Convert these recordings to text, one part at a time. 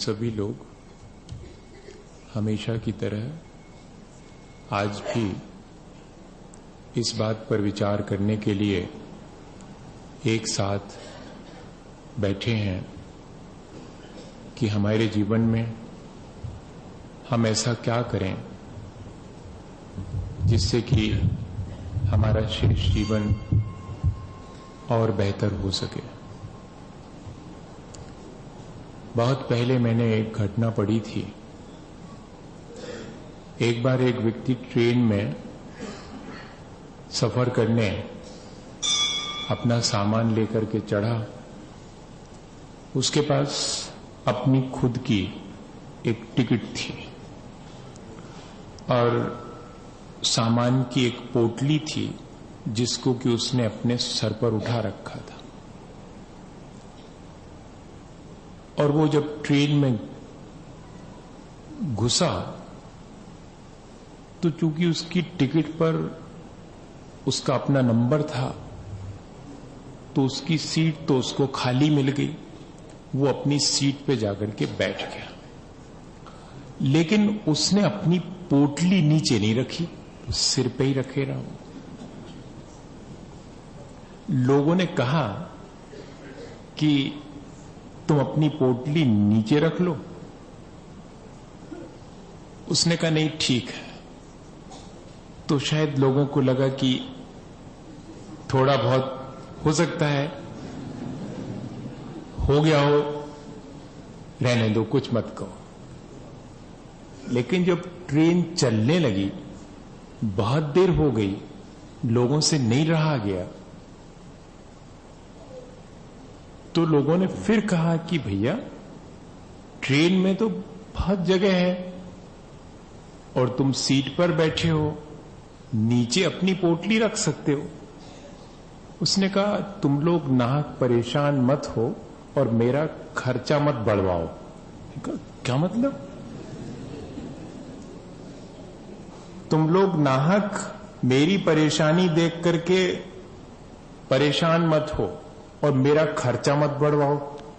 सभी लोग हमेशा की तरह आज भी इस बात पर विचार करने के लिए एक साथ बैठे हैं कि हमारे जीवन में हम ऐसा क्या करें जिससे कि हमारा शेष जीवन और बेहतर हो सके। बहुत पहले मैंने एक घटना पढ़ी थी। एक बार एक व्यक्ति ट्रेन में सफर करने अपना सामान लेकर के चढ़ा। उसके पास अपनी खुद की एक टिकट थी और सामान की एक पोटली थी जिसको कि उसने अपने सर पर उठा रखा था। और वो जब ट्रेन में घुसा तो चूंकि उसकी टिकट पर उसका अपना नंबर था तो उसकी सीट तो उसको खाली मिल गई। वो अपनी सीट पे जाकर के बैठ गया, लेकिन उसने अपनी पोटली नीचे नहीं रखी, सिर पे ही रखे रहा। लोगों ने कहा कि तुम अपनी पोटली नीचे रख लो। उसने कहा नहीं ठीक है। तो शायद लोगों को लगा कि थोड़ा बहुत हो सकता है हो गया हो, रहने दो, कुछ मत कहो। लेकिन जब ट्रेन चलने लगी, बहुत देर हो गई, लोगों से नहीं रहा गया, तो लोगों ने फिर कहा कि भैया ट्रेन में तो बहुत जगह है और तुम सीट पर बैठे हो, नीचे अपनी पोटली रख सकते हो। उसने कहा तुम लोग नाहक परेशान मत हो और मेरा खर्चा मत बढ़वाओ। क्या मतलब? तुम लोग नाहक मेरी परेशानी देख करके परेशान मत हो और मेरा खर्चा मत बढ़वाओ।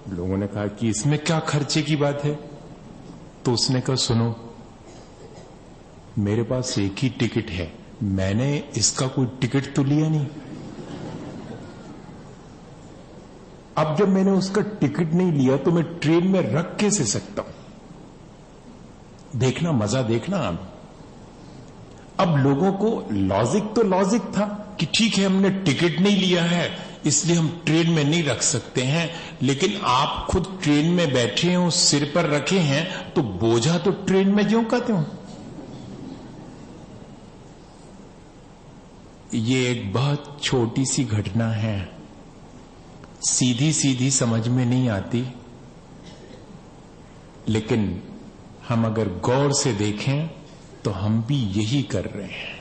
लोगों ने कहा कि इसमें क्या खर्चे की बात है? तो उसने कहा सुनो, मेरे पास एक ही टिकट है, मैंने इसका कोई टिकट तो लिया नहीं। अब जब मैंने उसका टिकट नहीं लिया तो मैं ट्रेन में रख कैसे सकता हूं? देखना, मजा देखना। अब लोगों को लॉजिक था कि ठीक है हमने टिकट नहीं लिया है इसलिए हम ट्रेन में नहीं रख सकते हैं, लेकिन आप खुद ट्रेन में बैठे हो, सिर पर रखे हैं, तो बोझा तो ट्रेन में ज्यों का त्यों। ये एक बहुत छोटी सी घटना है, सीधी सीधी समझ में नहीं आती, लेकिन हम अगर गौर से देखें तो हम भी यही कर रहे हैं।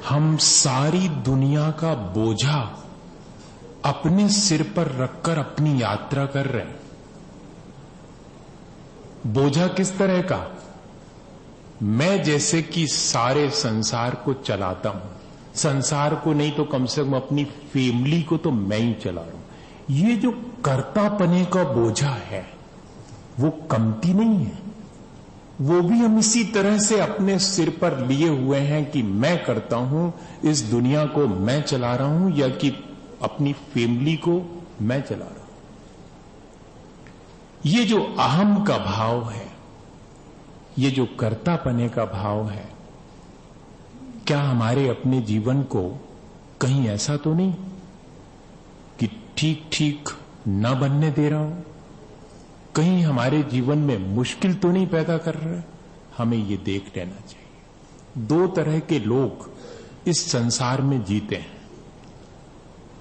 हम सारी दुनिया का बोझा अपने सिर पर रखकर अपनी यात्रा कर रहे हैं। बोझा किस तरह का? मैं जैसे कि सारे संसार को चलाता हूं, संसार को नहीं तो कम से कम अपनी फैमिली को तो मैं ही चला रहा हूं। ये जो कर्तापने का बोझा है वो कमती नहीं है, वो भी हम इसी तरह से अपने सिर पर लिए हुए हैं कि मैं करता हूं, इस दुनिया को मैं चला रहा हूं या कि अपनी फैमिली को मैं चला रहा हूं। ये जो अहम का भाव है, ये जो कर्तापने का भाव है, क्या हमारे अपने जीवन को कहीं ऐसा तो नहीं कि ठीक ठीक न बनने दे रहा हूं? कहीं हमारे जीवन में मुश्किल तो नहीं पैदा कर रहा है? हमें ये देख लेना चाहिए। दो तरह के लोग इस संसार में जीते हैं।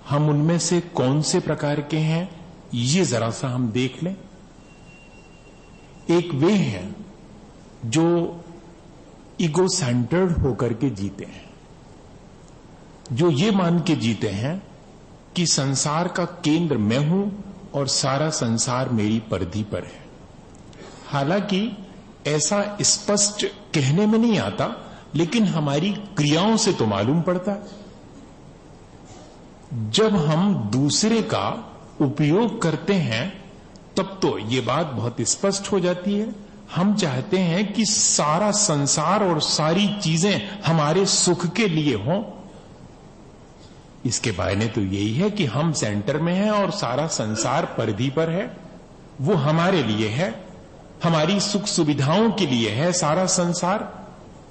हम उनमें से कौन से प्रकार के हैं ये जरा सा हम देख लें। एक वे हैं जो ईगो सेंटर्ड होकर के जीते हैं, जो ये मान के जीते हैं कि संसार का केंद्र मैं हूं और सारा संसार मेरी परिधि पर है। हालांकि ऐसा स्पष्ट कहने में नहीं आता, लेकिन हमारी क्रियाओं से तो मालूम पड़ता है। जब हम दूसरे का उपयोग करते हैं तब तो ये बात बहुत स्पष्ट हो जाती है। हम चाहते हैं कि सारा संसार और सारी चीजें हमारे सुख के लिए हों। इसके मायने तो यही है कि हम सेंटर में हैं और सारा संसार परिधि पर है। वो हमारे लिए है, हमारी सुख सुविधाओं के लिए है सारा संसार।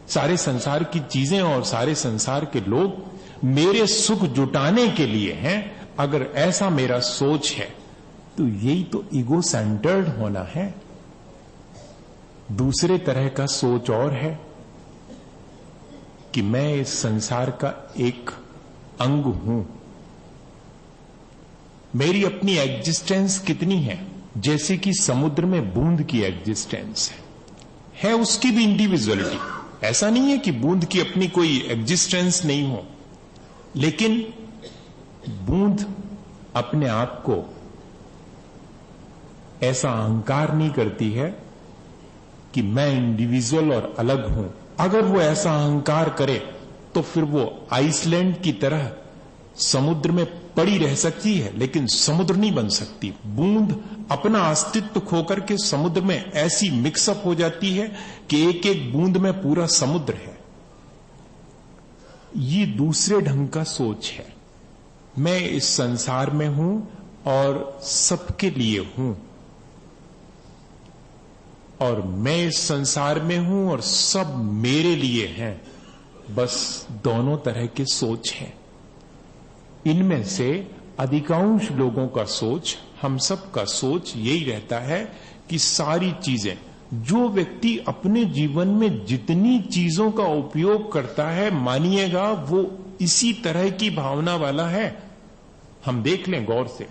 सारे संसार की चीजें और सारे संसार के लोग मेरे सुख जुटाने के लिए हैं। अगर ऐसा मेरा सोच है तो यही तो ईगो सेंटर्ड होना है। दूसरे तरह का सोच और है कि मैं इस संसार का एक अंग हूं। मेरी अपनी एग्जिस्टेंस कितनी है, जैसे कि समुद्र में बूंद की एग्जिस्टेंस है उसकी भी इंडिविजुअलिटी। ऐसा नहीं है कि बूंद की अपनी कोई एग्जिस्टेंस नहीं हो, लेकिन बूंद अपने आप को ऐसा अहंकार नहीं करती है कि मैं इंडिविजुअल और अलग हूं। अगर वो ऐसा अहंकार करे तो फिर वो आइसलैंड की तरह समुद्र में पड़ी रह सकती है, लेकिन समुद्र नहीं बन सकती। बूंद अपना अस्तित्व खोकर के समुद्र में ऐसी मिक्सअप हो जाती है कि एक एक बूंद में पूरा समुद्र है। ये दूसरे ढंग का सोच है। मैं इस संसार में हूं और सबके लिए हूं, और मैं इस संसार में हूं और सब मेरे लिए हैं। बस दोनों तरह के सोच हैं। इनमें से अधिकांश लोगों का सोच, हम सब का सोच यही रहता है कि सारी चीजें, जो व्यक्ति अपने जीवन में जितनी चीजों का उपयोग करता है, मानिएगा वो इसी तरह की भावना वाला है। हम देख लें गौर से,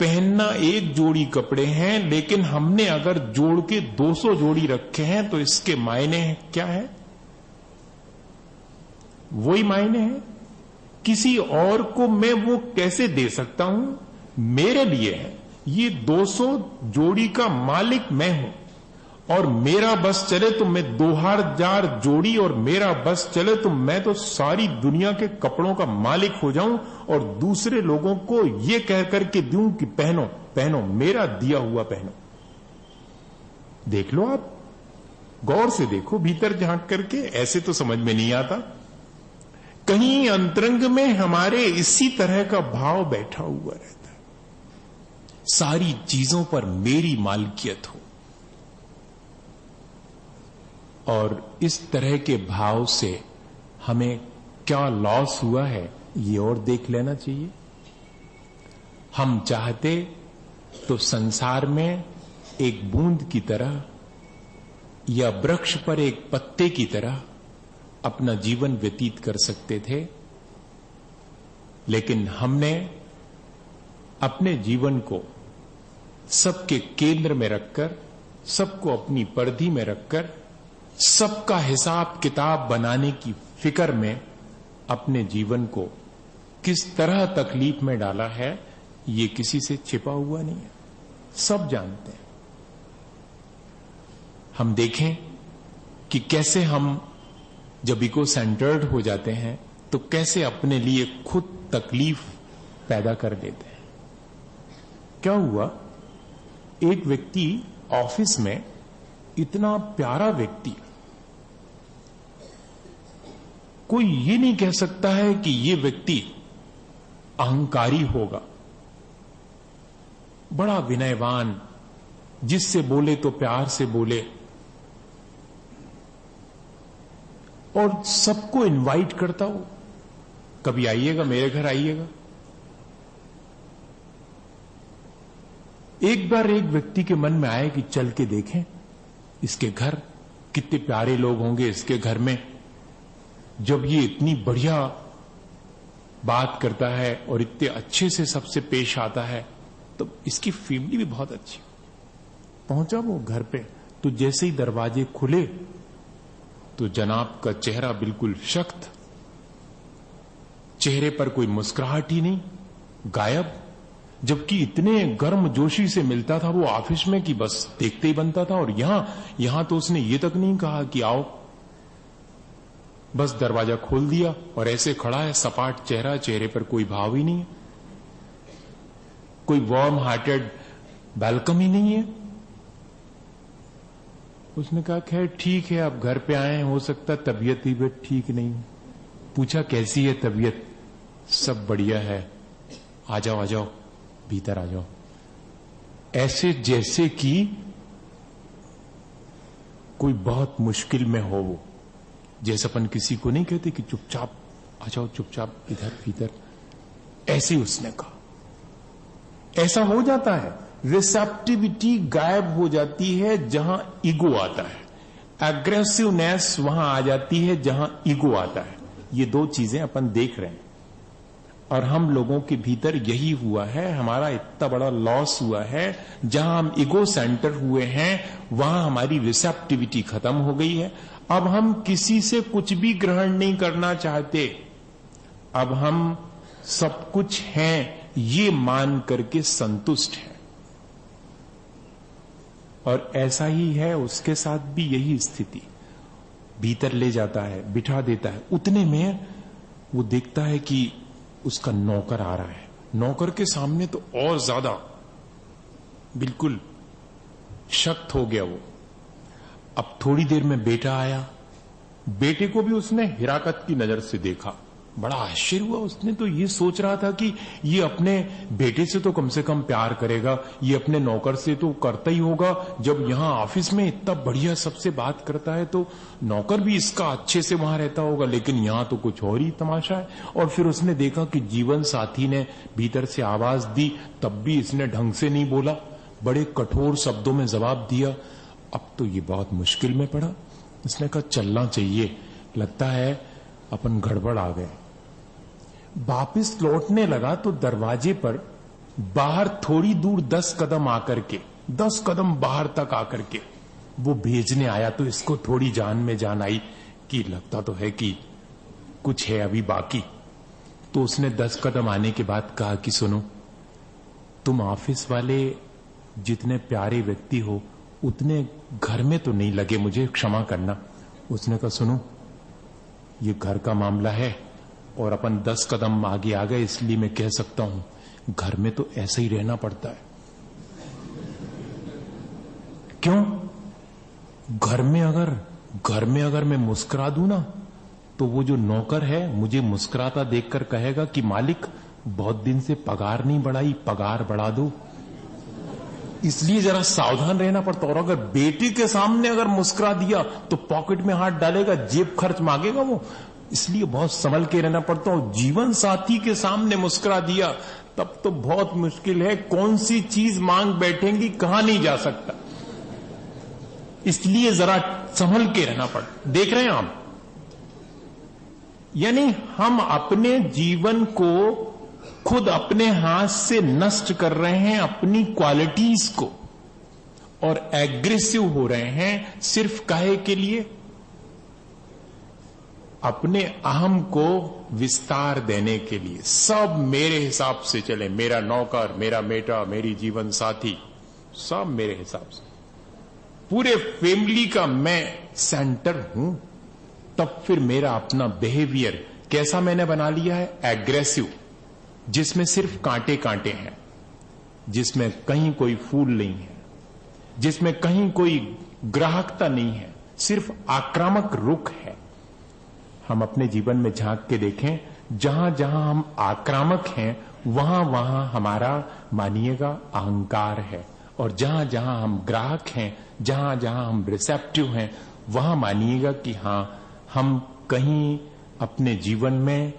पहनना एक जोड़ी कपड़े हैं, लेकिन हमने अगर जोड़ के 200 जोड़ी रखे हैं तो इसके मायने क्या है? वही मायने हैं। किसी और को मैं वो कैसे दे सकता हूं? मेरे लिए है। ये 200 जोड़ी का मालिक मैं हूं, और मेरा बस चले तो मैं 2000 जोड़ी, और मेरा बस चले तो मैं तो सारी दुनिया के कपड़ों का मालिक हो जाऊं और दूसरे लोगों को ये कह करके दूं कि पहनो पहनो, मेरा दिया हुआ पहनो। देख लो, आप गौर से देखो, भीतर झांक करके। ऐसे तो समझ में नहीं आता। कहीं अंतरंग में हमारे इसी तरह का भाव बैठा हुआ रहता है, सारी चीजों पर मेरी मालकियत हो। और इस तरह के भाव से हमें क्या लॉस हुआ है ये और देख लेना चाहिए। हम चाहते तो संसार में एक बूंद की तरह या वृक्ष पर एक पत्ते की तरह अपना जीवन व्यतीत कर सकते थे, लेकिन हमने अपने जीवन को सबके केंद्र में रखकर, सबको अपनी परिधि में रखकर, सबका हिसाब किताब बनाने की फिक्र में अपने जीवन को किस तरह तकलीफ में डाला है, ये किसी से छिपा हुआ नहीं है, सब जानते हैं। हम देखें कि कैसे हम जब इको सेंटर्ड हो जाते हैं तो कैसे अपने लिए खुद तकलीफ पैदा कर देते हैं। क्या हुआ, एक व्यक्ति ऑफिस में, इतना प्यारा व्यक्ति, कोई ये नहीं कह सकता है कि ये व्यक्ति अहंकारी होगा, बड़ा विनयवान, जिससे बोले तो प्यार से बोले, और सबको इनवाइट करता हो, कभी आइएगा मेरे घर आइएगा। एक बार एक व्यक्ति के मन में आए कि चल के देखें इसके घर, कितने प्यारे लोग होंगे इसके घर में। जब ये इतनी बढ़िया बात करता है और इतने अच्छे से सबसे पेश आता है, तो इसकी फैमिली भी बहुत अच्छी। पहुंचा वो घर पे, तो जैसे ही दरवाजे खुले तो जनाब का चेहरा बिल्कुल शक्त, चेहरे पर कोई मुस्कुराहट ही नहीं, गायब। जबकि इतने गर्म जोशी से मिलता था वो ऑफिस में कि बस देखते ही बनता था। और यहां तो उसने ये तक नहीं कहा कि आओ, बस दरवाजा खोल दिया और ऐसे खड़ा है, सपाट चेहरा, चेहरे पर कोई भाव ही नहीं है, कोई वार्म हार्टेड बालकनी नहीं है। उसने कहा खैर ठीक है, आप घर पे आए हैं, हो सकता तबीयत ठीक नहीं। पूछा कैसी है तबीयत? सब बढ़िया है, आ जाओ आ जाओ, भीतर आ जाओ। ऐसे जैसे कि कोई बहुत मुश्किल में हो वो, जैसे अपन किसी को नहीं कहते कि चुपचाप आ जाओ, चुपचाप इधर भीतर, ऐसे उसने कहा। ऐसा हो जाता है, रिसेप्टिविटी गायब हो जाती है जहां ईगो आता है, एग्रेसिवनेस वहां आ जाती है जहां ईगो आता है। ये दो चीजें अपन देख रहे हैं और हम लोगों के भीतर यही हुआ है। हमारा इतना बड़ा लॉस हुआ है, जहां हम ईगो सेंटर हुए हैं वहां हमारी रिसेप्टिविटी खत्म हो गई है। अब हम किसी से कुछ भी ग्रहण नहीं करना चाहते, अब हम सब कुछ हैं ये मान करके संतुष्ट हैं। और ऐसा ही है उसके साथ भी यही स्थिति। भीतर ले जाता है, बिठा देता है, उतने में वो देखता है कि उसका नौकर आ रहा है। नौकर के सामने तो और ज्यादा बिल्कुल शक्त हो गया वो। अब थोड़ी देर में बेटा आया, बेटे को भी उसने हिराकत की नजर से देखा। बड़ा आश्चर्य हुआ, उसने तो ये सोच रहा था कि ये अपने बेटे से तो कम से कम प्यार करेगा, ये अपने नौकर से तो करता ही होगा। जब यहां ऑफिस में इतना बढ़िया सबसे बात करता है तो नौकर भी इसका अच्छे से वहां रहता होगा, लेकिन यहां तो कुछ और ही तमाशा है। और फिर उसने देखा कि जीवन साथी ने भीतर से आवाज दी, तब भी इसने ढंग से नहीं बोला, बड़े कठोर शब्दों में जवाब दिया। अब तो ये बहुत मुश्किल में पड़ा। उसने कहा चलना चाहिए, लगता है अपन गड़बड़ आ गए। वापिस लौटने लगा तो दरवाजे पर बाहर थोड़ी दूर 10 कदम आकर के, 10 कदम बाहर तक आकर के वो भेजने आया। तो इसको थोड़ी जान में जान आई कि लगता तो है कि कुछ है अभी बाकी। तो उसने 10 कदम आने के बाद कहा कि सुनो, तुम ऑफिस वाले जितने प्यारे व्यक्ति हो उतने घर में तो नहीं लगे, मुझे क्षमा करना। उसने कहा सुनो, ये घर का मामला है और अपन 10 कदम आगे आ गए, इसलिए मैं कह सकता हूं घर में तो ऐसा ही रहना पड़ता है। क्यों? घर में अगर मैं मुस्कुरा दूं ना, तो वो जो नौकर है मुझे मुस्कुराता देखकर कहेगा कि मालिक बहुत दिन से पगार नहीं बढ़ाई, पगार बढ़ा दो। इसलिए जरा सावधान रहना पड़ता। और अगर बेटी के सामने अगर मुस्कुरा दिया तो पॉकेट में हाथ डालेगा, जेब खर्च मांगेगा वो, इसलिए बहुत संभल के रहना पड़ता। और जीवन साथी के सामने मुस्कुरा दिया तब तो बहुत मुश्किल है, कौन सी चीज मांग बैठेंगी, कहां नहीं जा सकता। इसलिए जरा संभल के रहना पड़ता। देख रहे हैं आप, यानी हम अपने जीवन को खुद अपने हाथ से नष्ट कर रहे हैं, अपनी क्वालिटीज को, और एग्रेसिव हो रहे हैं सिर्फ काहे के लिए? अपने अहम को विस्तार देने के लिए। सब मेरे हिसाब से चले, मेरा नौकर, मेरा बेटा, मेरी जीवन साथी, सब मेरे हिसाब से, पूरे फैमिली का मैं सेंटर हूं। तब फिर मेरा अपना बिहेवियर कैसा मैंने बना लिया है? एग्रेसिव, जिसमें सिर्फ कांटे कांटे हैं, जिसमें कहीं कोई फूल नहीं है, जिसमें कहीं कोई ग्राहकता नहीं है, सिर्फ आक्रामक रुख है। हम अपने जीवन में झांक के देखें, जहां जहां हम आक्रामक हैं वहां वहां हमारा मानिएगा अहंकार है, और जहां जहां हम ग्राहक हैं, जहां जहां हम रिसेप्टिव हैं, वहां मानिएगा कि हां हम कहीं अपने जीवन में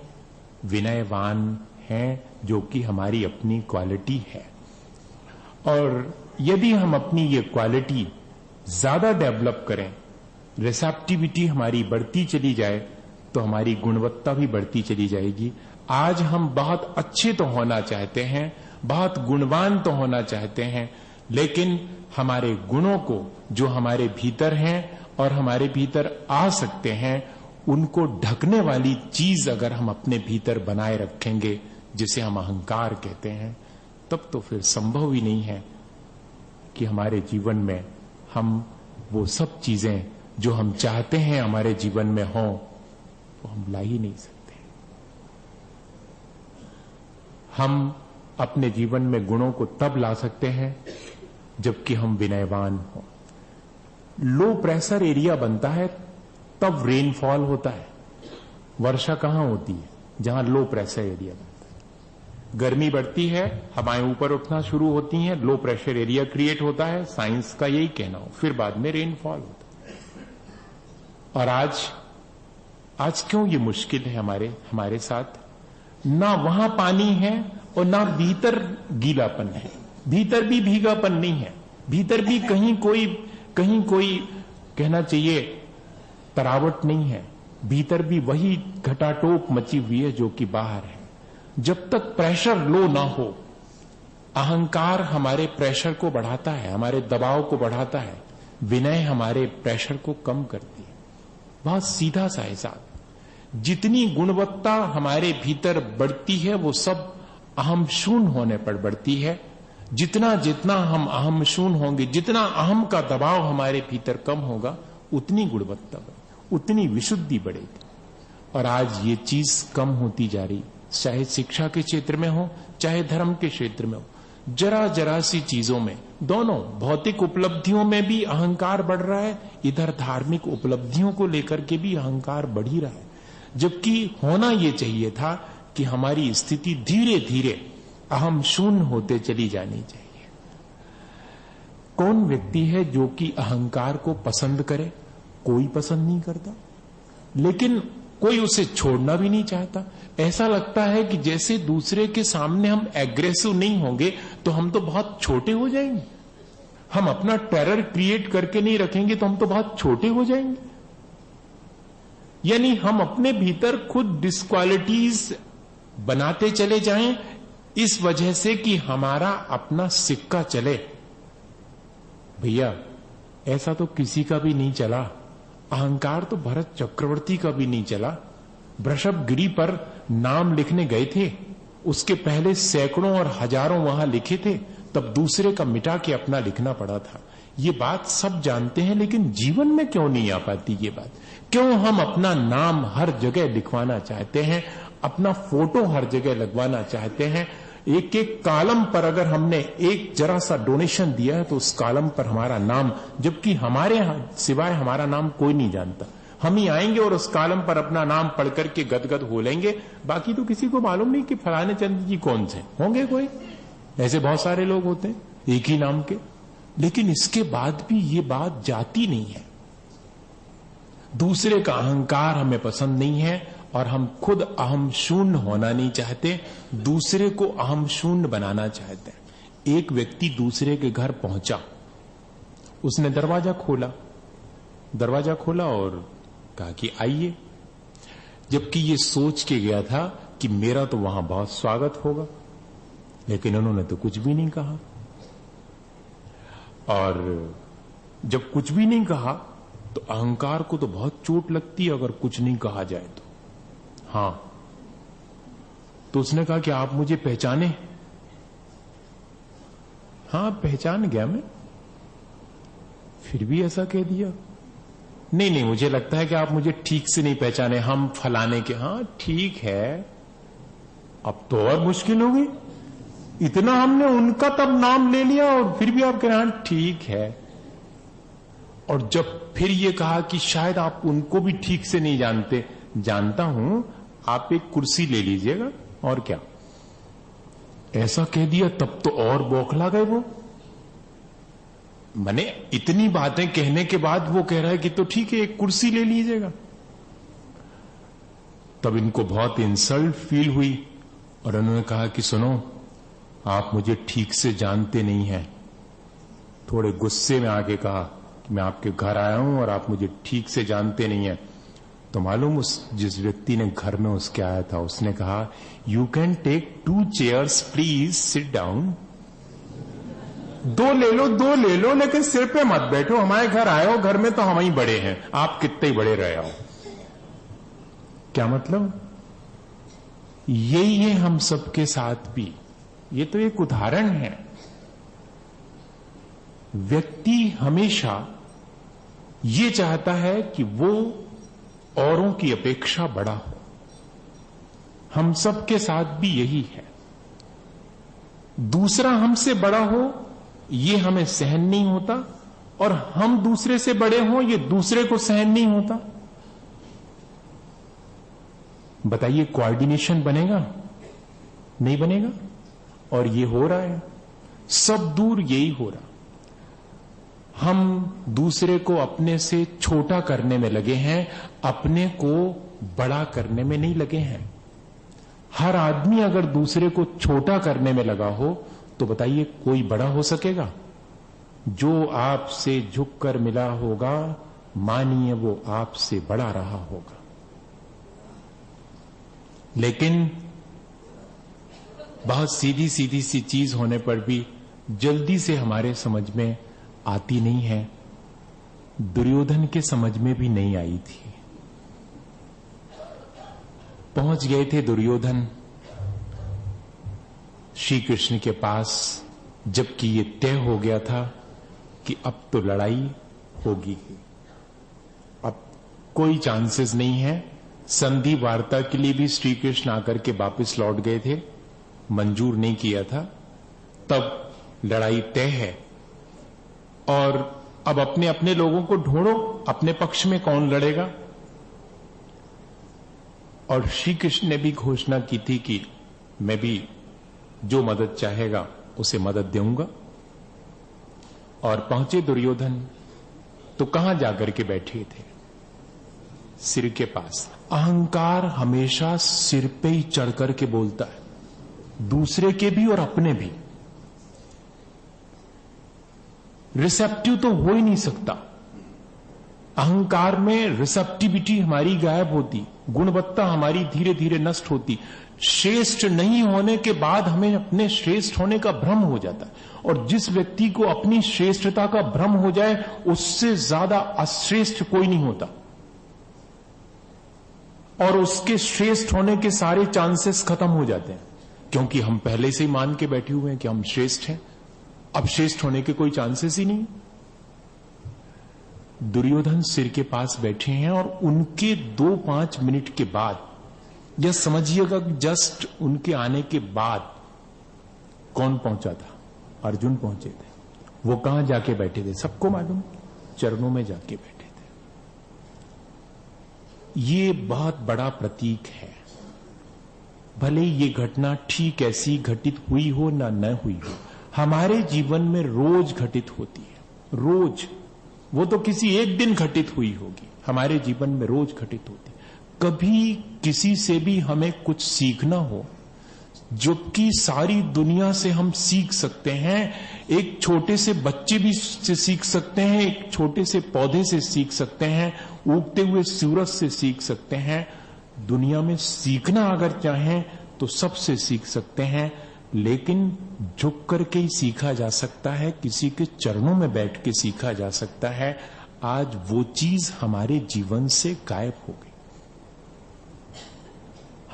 विनयवान हैं, जो कि हमारी अपनी क्वालिटी है। और यदि हम अपनी ये क्वालिटी ज्यादा डेवलप करें, रिसेप्टिविटी हमारी बढ़ती चली जाए, तो हमारी गुणवत्ता भी बढ़ती चली जाएगी। आज हम बहुत अच्छे तो होना चाहते हैं, बहुत गुणवान तो होना चाहते हैं, लेकिन हमारे गुणों को जो हमारे भीतर हैं और हमारे भीतर आ सकते हैं, उनको ढकने वाली चीज अगर हम अपने भीतर बनाए रखेंगे, जिसे हम अहंकार कहते हैं, तब तो फिर संभव ही नहीं है कि हमारे जीवन में हम वो सब चीजें जो हम चाहते हैं हमारे जीवन में हों, वो हम ला ही नहीं सकते। हम अपने जीवन में गुणों को तब ला सकते हैं जबकि हम विनयवान हो। लो प्रेशर एरिया बनता है तब रेनफॉल होता है। वर्षा कहां होती है? जहां लो प्रेशर एरिया बनता है। गर्मी बढ़ती है, हवाएं ऊपर उठना शुरू होती हैं, लो प्रेशर एरिया क्रिएट होता है, साइंस का यही कहना हो, फिर बाद में रेनफॉल होता है। और आज क्यों ये मुश्किल है हमारे साथ? ना वहां पानी है और ना भीतर गीलापन है, भीतर भी भीगापन नहीं है, भीतर भी कहीं कोई कहना चाहिए तरावट नहीं है, भीतर भी वही घटाटोप मची हुई है जो कि बाहर है। जब तक प्रेशर लो ना हो, अहंकार हमारे प्रेशर को बढ़ाता है, हमारे दबाव को बढ़ाता है, विनय हमारे प्रेशर को कम करती है। बहुत सीधा सा हिसाब। जितनी गुणवत्ता हमारे भीतर बढ़ती है वो सब अहम शून्य होने पर बढ़ती है। जितना हम अहम शून्य होंगे, जितना अहम का दबाव हमारे भीतर कम होगा, उतनी गुणवत्ता बढ़ेगी, उतनी विशुद्धि बढ़ेगी। और आज ये चीज कम होती जा रही, चाहे शिक्षा के क्षेत्र में हो, चाहे धर्म के क्षेत्र में हो। जरा सी चीजों में, दोनों भौतिक उपलब्धियों में भी अहंकार बढ़ रहा है, इधर धार्मिक उपलब्धियों को लेकर के भी अहंकार बढ़ ही रहा है। जबकि होना यह चाहिए था कि हमारी स्थिति धीरे धीरे अहम शून्य होते चली जानी चाहिए। कौन व्यक्ति है जो कि अहंकार को पसंद करे? कोई पसंद नहीं करता, लेकिन कोई उसे छोड़ना भी नहीं चाहता। ऐसा लगता है कि जैसे दूसरे के सामने हम एग्रेसिव नहीं होंगे तो हम तो बहुत छोटे हो जाएंगे, हम अपना टेरर क्रिएट करके नहीं रखेंगे तो हम तो बहुत छोटे हो जाएंगे। यानी हम अपने भीतर खुद डिस्क्वालिटीज बनाते चले जाएं इस वजह से कि हमारा अपना सिक्का चले। भैया ऐसा तो किसी का भी नहीं चला, अहंकार तो भरत चक्रवर्ती का भी नहीं चला। वृषभगिरी पर नाम लिखने गए थे, उसके पहले सैकड़ों और हजारों वहां लिखे थे, तब दूसरे का मिटा के अपना लिखना पड़ा था। ये बात सब जानते हैं, लेकिन जीवन में क्यों नहीं आ पाती ये बात? क्यों हम अपना नाम हर जगह लिखवाना चाहते हैं, अपना फोटो हर जगह लगवाना चाहते हैं? एक एक कॉलम पर अगर हमने एक जरा सा डोनेशन दिया है तो उस कॉलम पर हमारा नाम, जबकि हमारे सिवाय हमारा नाम कोई नहीं जानता। हम ही आएंगे और उस कॉलम पर अपना नाम पढ़ करके गदगद हो लेंगे, बाकी तो किसी को मालूम नहीं कि फलाने चंद जी कौन से होंगे। कोई ऐसे बहुत सारे लोग होते हैं एक ही नाम के, लेकिन इसके बाद भी ये बात जाती नहीं है। दूसरे का अहंकार हमें पसंद नहीं है और हम खुद अहम शून्य होना नहीं चाहते, दूसरे को अहम शून्य बनाना चाहते हैं। एक व्यक्ति दूसरे के घर पहुंचा, उसने दरवाजा खोला और कहा कि आइए, जबकि ये सोच के गया था कि मेरा तो वहां बहुत स्वागत होगा, लेकिन उन्होंने तो कुछ भी नहीं कहा। और जब कुछ भी नहीं कहा तो अहंकार को तो बहुत चोट लगती है अगर कुछ नहीं कहा जाए तो। हां, तो उसने कहा कि आप मुझे पहचाने? हां, पहचान गया मैं। फिर भी ऐसा कह दिया? नहीं, मुझे लगता है कि आप मुझे ठीक से नहीं पहचाने, हम फलाने के। हां ठीक है, अब तो और मुश्किल हो गई। इतना हमने उनका तब नाम ले लिया और फिर भी आप कह रहे हैं ठीक है। और जब फिर ये कहा कि शायद आप उनको भी ठीक से नहीं जानते, जानता हूं, आप एक कुर्सी ले लीजिएगा और क्या। ऐसा कह दिया तब तो और बौखला गए वो। मैंने इतनी बातें कहने के बाद वो कह रहा है कि तो ठीक है एक कुर्सी ले लीजिएगा। तब इनको बहुत इंसल्ट फील हुई और उन्होंने कहा कि सुनो, आप मुझे ठीक से जानते नहीं हैं। थोड़े गुस्से में आके कहा कि मैं आपके घर आया हूं और आप मुझे ठीक से जानते नहीं हैं। तो मालूम उस जिस व्यक्ति ने घर में उसके आया था, उसने कहा you can take 2 chairs please, sit down. 2 ले लो, लेकिन सिर पे मत बैठो, हमारे घर आए हो, घर में तो हम ही बड़े हैं, आप कितने ही बड़े रहे हो। क्या मतलब? यही है हम सबके साथ भी। ये तो एक उदाहरण है। व्यक्ति हमेशा ये चाहता है कि वो औरों की अपेक्षा बड़ा हो। हम सबके साथ भी यही है। दूसरा हमसे बड़ा हो ये हमें सहन नहीं होता, और हम दूसरे से बड़े हों ये दूसरे को सहन नहीं होता। बताइए कोऑर्डिनेशन बनेगा? नहीं बनेगा। और ये हो रहा है, सब दूर यही हो रहा। हम दूसरे को अपने से छोटा करने में लगे हैं, अपने को बड़ा करने में नहीं लगे हैं। हर आदमी अगर दूसरे को छोटा करने में लगा हो तो बताइए कोई बड़ा हो सकेगा? जो आपसे झुककर मिला होगा, मानिए वो आपसे बड़ा रहा होगा। लेकिन बहुत सीधी सीधी सी चीज होने पर भी जल्दी से हमारे समझ में आती नहीं है। दुर्योधन के समझ में भी नहीं आई थी। पहुंच गए थे दुर्योधन श्री कृष्ण के पास, जबकि ये तय हो गया था कि अब तो लड़ाई होगी ही, अब कोई चांसेस नहीं है। संधि वार्ता के लिए भी श्री कृष्ण आकर के वापस लौट गए थे, मंजूर नहीं किया था। तब लड़ाई तय है, और अब अपने अपने लोगों को ढूंढो, अपने पक्ष में कौन लड़ेगा। और श्री कृष्ण ने भी घोषणा की थी कि मैं भी जो मदद चाहेगा उसे मदद दूंगा। और पहुंचे दुर्योधन तो कहां जाकर के बैठे थे? सिर के पास। अहंकार हमेशा सिर पे ही चढ़ करके बोलता है, दूसरे के भी और अपने भी। रिसेप्टिव तो हो ही नहीं सकता। अहंकार में रिसेप्टिविटी हमारी गायब होती, गुणवत्ता हमारी धीरे धीरे नष्ट होती। श्रेष्ठ नहीं होने के बाद हमें अपने श्रेष्ठ होने का भ्रम हो जाता है, और जिस व्यक्ति को अपनी श्रेष्ठता का भ्रम हो जाए उससे ज्यादा अश्रेष्ठ कोई नहीं होता, और उसके श्रेष्ठ होने के सारे चांसेस खत्म हो जाते हैं, क्योंकि हम पहले से ही मान के बैठे हुए हैं कि हम श्रेष्ठ हैं। अब श्रेष्ठ होने के कोई चांसेस ही नहीं। दुर्योधन सिर के पास बैठे हैं, और उनके 2-5 मिनट के बाद, यह समझिएगा जस्ट उनके आने के बाद कौन पहुंचा था? अर्जुन पहुंचे थे। वो कहां जाके बैठे थे सबको मालूम, चरणों में जाके बैठे थे। ये बहुत बड़ा प्रतीक है। भले ये घटना ठीक ऐसी घटित हुई हो ना न हुई हो, हमारे जीवन में रोज घटित होती है। रोज, वो तो किसी एक दिन घटित हुई होगी, हमारे जीवन में रोज घटित होती है। कभी किसी से भी हमें कुछ सीखना हो, जबकि सारी दुनिया से हम सीख सकते हैं। एक छोटे से बच्चे भी से सीख सकते हैं, एक छोटे से पौधे से सीख सकते हैं, उगते हुए सूरज से सीख सकते हैं। दुनिया में सीखना अगर चाहें तो सबसे सीख सकते हैं, लेकिन झुक करके ही सीखा जा सकता है, किसी के चरणों में बैठ के सीखा जा सकता है। आज वो चीज हमारे जीवन से गायब हो गई।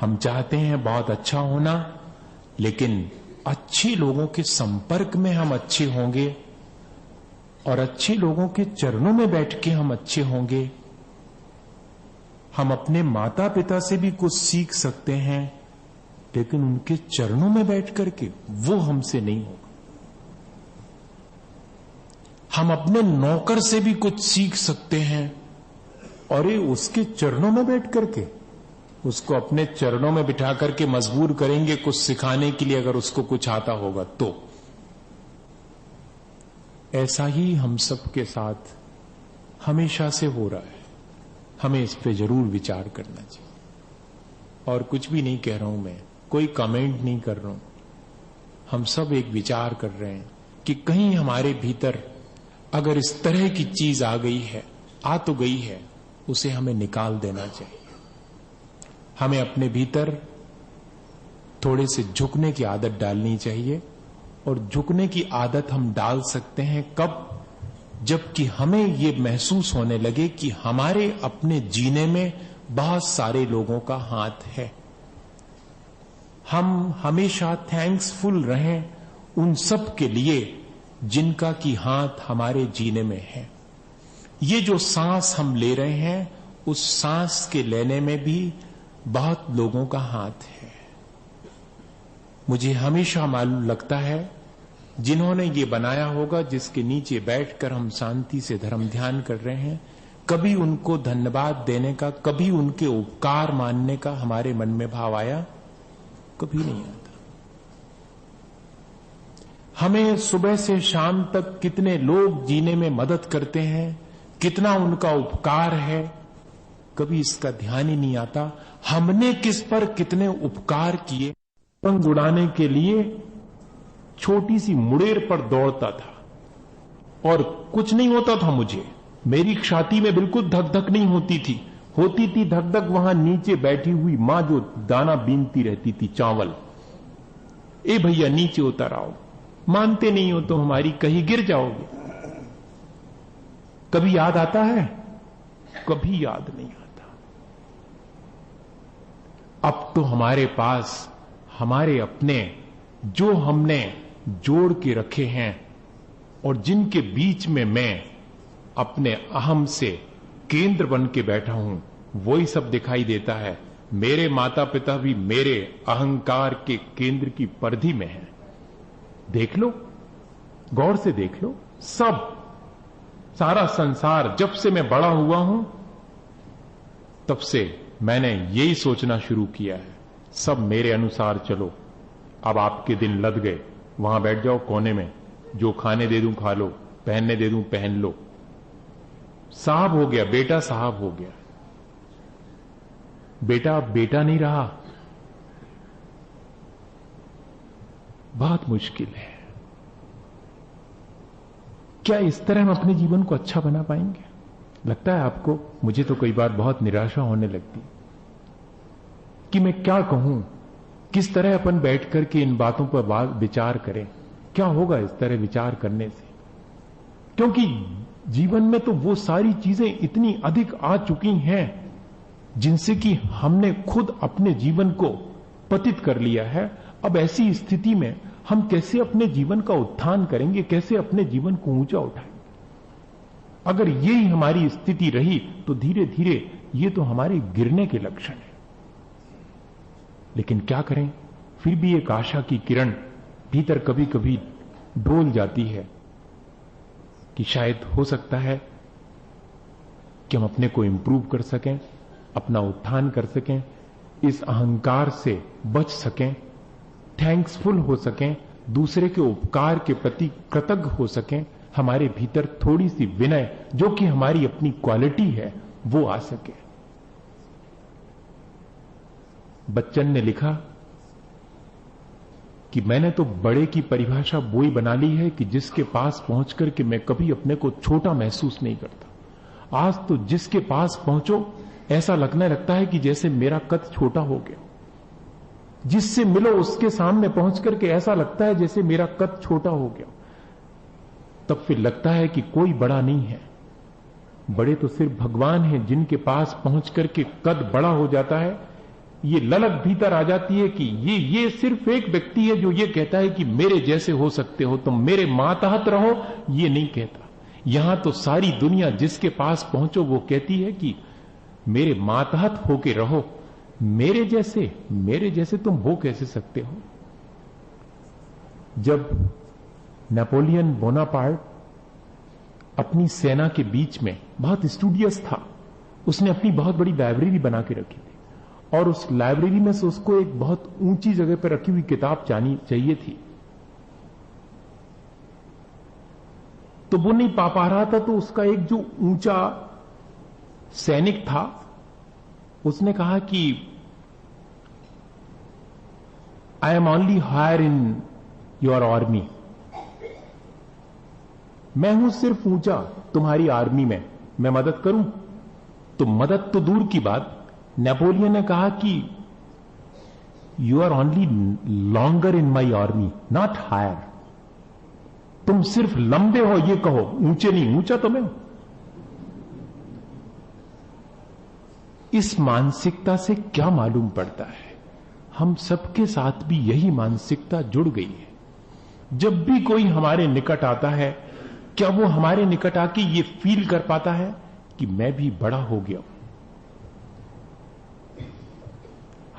हम चाहते हैं बहुत अच्छा होना, लेकिन अच्छे लोगों के संपर्क में हम अच्छे होंगे, और अच्छे लोगों के चरणों में बैठ के हम अच्छे होंगे। हम अपने माता पिता से भी कुछ सीख सकते हैं, लेकिन उनके चरणों में बैठ करके वो हमसे नहीं होगा। हम अपने नौकर से भी कुछ सीख सकते हैं, और ये उसके चरणों में बैठ करके उसको अपने चरणों में बिठा करके मजबूर करेंगे कुछ सिखाने के लिए, अगर उसको कुछ आता होगा तो। ऐसा ही हम सबके साथ हमेशा से हो रहा है। हमें इस पे जरूर विचार करना चाहिए। और कुछ भी नहीं कह रहा हूं मैं, कोई कमेंट नहीं कर रहा हूं। हम सब एक विचार कर रहे हैं कि कहीं हमारे भीतर अगर इस तरह की चीज आ गई है, आ तो गई है, उसे हमें निकाल देना चाहिए। हमें अपने भीतर थोड़े से झुकने की आदत डालनी चाहिए, और झुकने की आदत हम डाल सकते हैं कब? जबकि हमें ये महसूस होने लगे कि हमारे अपने जीने में बहुत सारे लोगों का हाथ है। हम हमेशा थैंक्सफुल रहें उन सब के लिए जिनका की हाथ हमारे जीने में है। ये जो सांस हम ले रहे हैं, उस सांस के लेने में भी बहुत लोगों का हाथ है। मुझे हमेशा मालूम लगता है जिन्होंने ये बनाया होगा, जिसके नीचे बैठकर हम शांति से धर्म ध्यान कर रहे हैं, कभी उनको धन्यवाद देने का, कभी उनके उपकार मानने का हमारे मन में भाव आया? कभी नहीं आता। हमें सुबह से शाम तक कितने लोग जीने में मदद करते हैं, कितना उनका उपकार है, कभी इसका ध्यान ही नहीं आता। हमने किस पर कितने उपकार किए। पतंग उड़ाने के लिए छोटी सी मुड़ेर पर दौड़ता था और कुछ नहीं होता था मुझे, मेरी छाती में बिल्कुल धक धक नहीं होती थी धक धक वहां नीचे बैठी हुई मां जो दाना बीनती रहती थी, चावल। ए भैया नीचे उतर आओ, मानते नहीं हो तो हमारी, कहीं गिर जाओगे। कभी याद आता है? कभी याद नहीं आता। अब तो हमारे पास हमारे अपने जो हमने जोड़ के रखे हैं और जिनके बीच में मैं अपने अहम से केंद्र बन के बैठा हूं, वही सब दिखाई देता है। मेरे माता पिता भी मेरे अहंकार के केंद्र की परिधि में हैं। देख लो, गौर से देख लो, सब सारा संसार जब से मैं बड़ा हुआ हूं तब से मैंने यही सोचना शुरू किया है, सब मेरे अनुसार चलो। अब आपके दिन लद गए, वहां बैठ जाओ कोने में, जो खाने दे दूं खा लो, पहनने दे दूं पहन लो। साहब हो गया, बेटा साहब हो गया। बेटा अब बेटा नहीं रहा। बहुत मुश्किल है। क्या इस तरह हम अपने जीवन को अच्छा बना पाएंगे? लगता है आपको? मुझे तो कई बार बहुत निराशा होने लगती कि मैं क्या कहूं, किस तरह अपन बैठ करके इन बातों पर विचार करें। क्या होगा इस तरह विचार करने से? क्योंकि जीवन में तो वो सारी चीजें इतनी अधिक आ चुकी हैं जिनसे कि हमने खुद अपने जीवन को पतित कर लिया है। अब ऐसी स्थिति में हम कैसे अपने जीवन का उत्थान करेंगे, कैसे अपने जीवन को ऊंचा उठाएंगे? अगर यही हमारी स्थिति रही तो धीरे धीरे ये तो हमारे गिरने के लक्षण है। लेकिन क्या करें, फिर भी एक आशा की किरण भीतर कभी कभी डोल जाती है कि शायद हो सकता है कि हम अपने को इंप्रूव कर सकें, अपना उत्थान कर सकें, इस अहंकार से बच सकें, थैंक्सफुल हो सकें, दूसरे के उपकार के प्रति कृतज्ञ हो सकें, हमारे भीतर थोड़ी सी विनय जो कि हमारी अपनी क्वालिटी है वो आ सके। बच्चन ने लिखा कि मैंने तो बड़े की परिभाषा वो ही बना ली है कि जिसके पास पहुंच करके मैं कभी अपने को छोटा महसूस नहीं करता। आज तो जिसके पास पहुंचो ऐसा लगने लगता है कि जैसे मेरा कद छोटा हो गया। जिससे मिलो उसके सामने पहुंच करके ऐसा लगता है जैसे मेरा कद छोटा हो गया। तब फिर लगता है कि कोई बड़ा नहीं है, बड़े तो सिर्फ भगवान हैं जिनके पास पहुंच करके कद बड़ा हो जाता है। ये ललक भीतर आ जाती है कि ये सिर्फ एक व्यक्ति है जो ये कहता है कि मेरे जैसे हो सकते हो, तुम मेरे मातहत रहो, ये नहीं कहता। यहां तो सारी दुनिया जिसके पास पहुंचो वो कहती है कि मेरे मातहत होके रहो, मेरे जैसे तुम हो कैसे सकते हो। जब नेपोलियन बोनापार्ट अपनी सेना के बीच में बहुत स्टूडियस था, उसने अपनी बहुत बड़ी लाइब्रेरी बना के रखी थी और उस लाइब्रेरी में से उसको एक बहुत ऊंची जगह पर रखी हुई किताब चाहिए थी। तो वो नहीं पा रहा था, तो उसका एक जो ऊंचा सैनिक था उसने कहा कि I am only higher in your army, मैं हूं सिर्फ ऊंचा तुम्हारी आर्मी में, मैं मदद करूं? तो मदद तो दूर की बात, नेपोलियन ने कहा कि you are only longer in my army not higher, तुम सिर्फ लंबे हो ये कहो, ऊंचे नहीं, ऊंचा तो मैं हूं। इस मानसिकता से क्या मालूम पड़ता है, हम सबके साथ भी यही मानसिकता जुड़ गई है। जब भी कोई हमारे निकट आता है, क्या वो हमारे निकट आके ये फील कर पाता है कि मैं भी बड़ा हो गया हूं?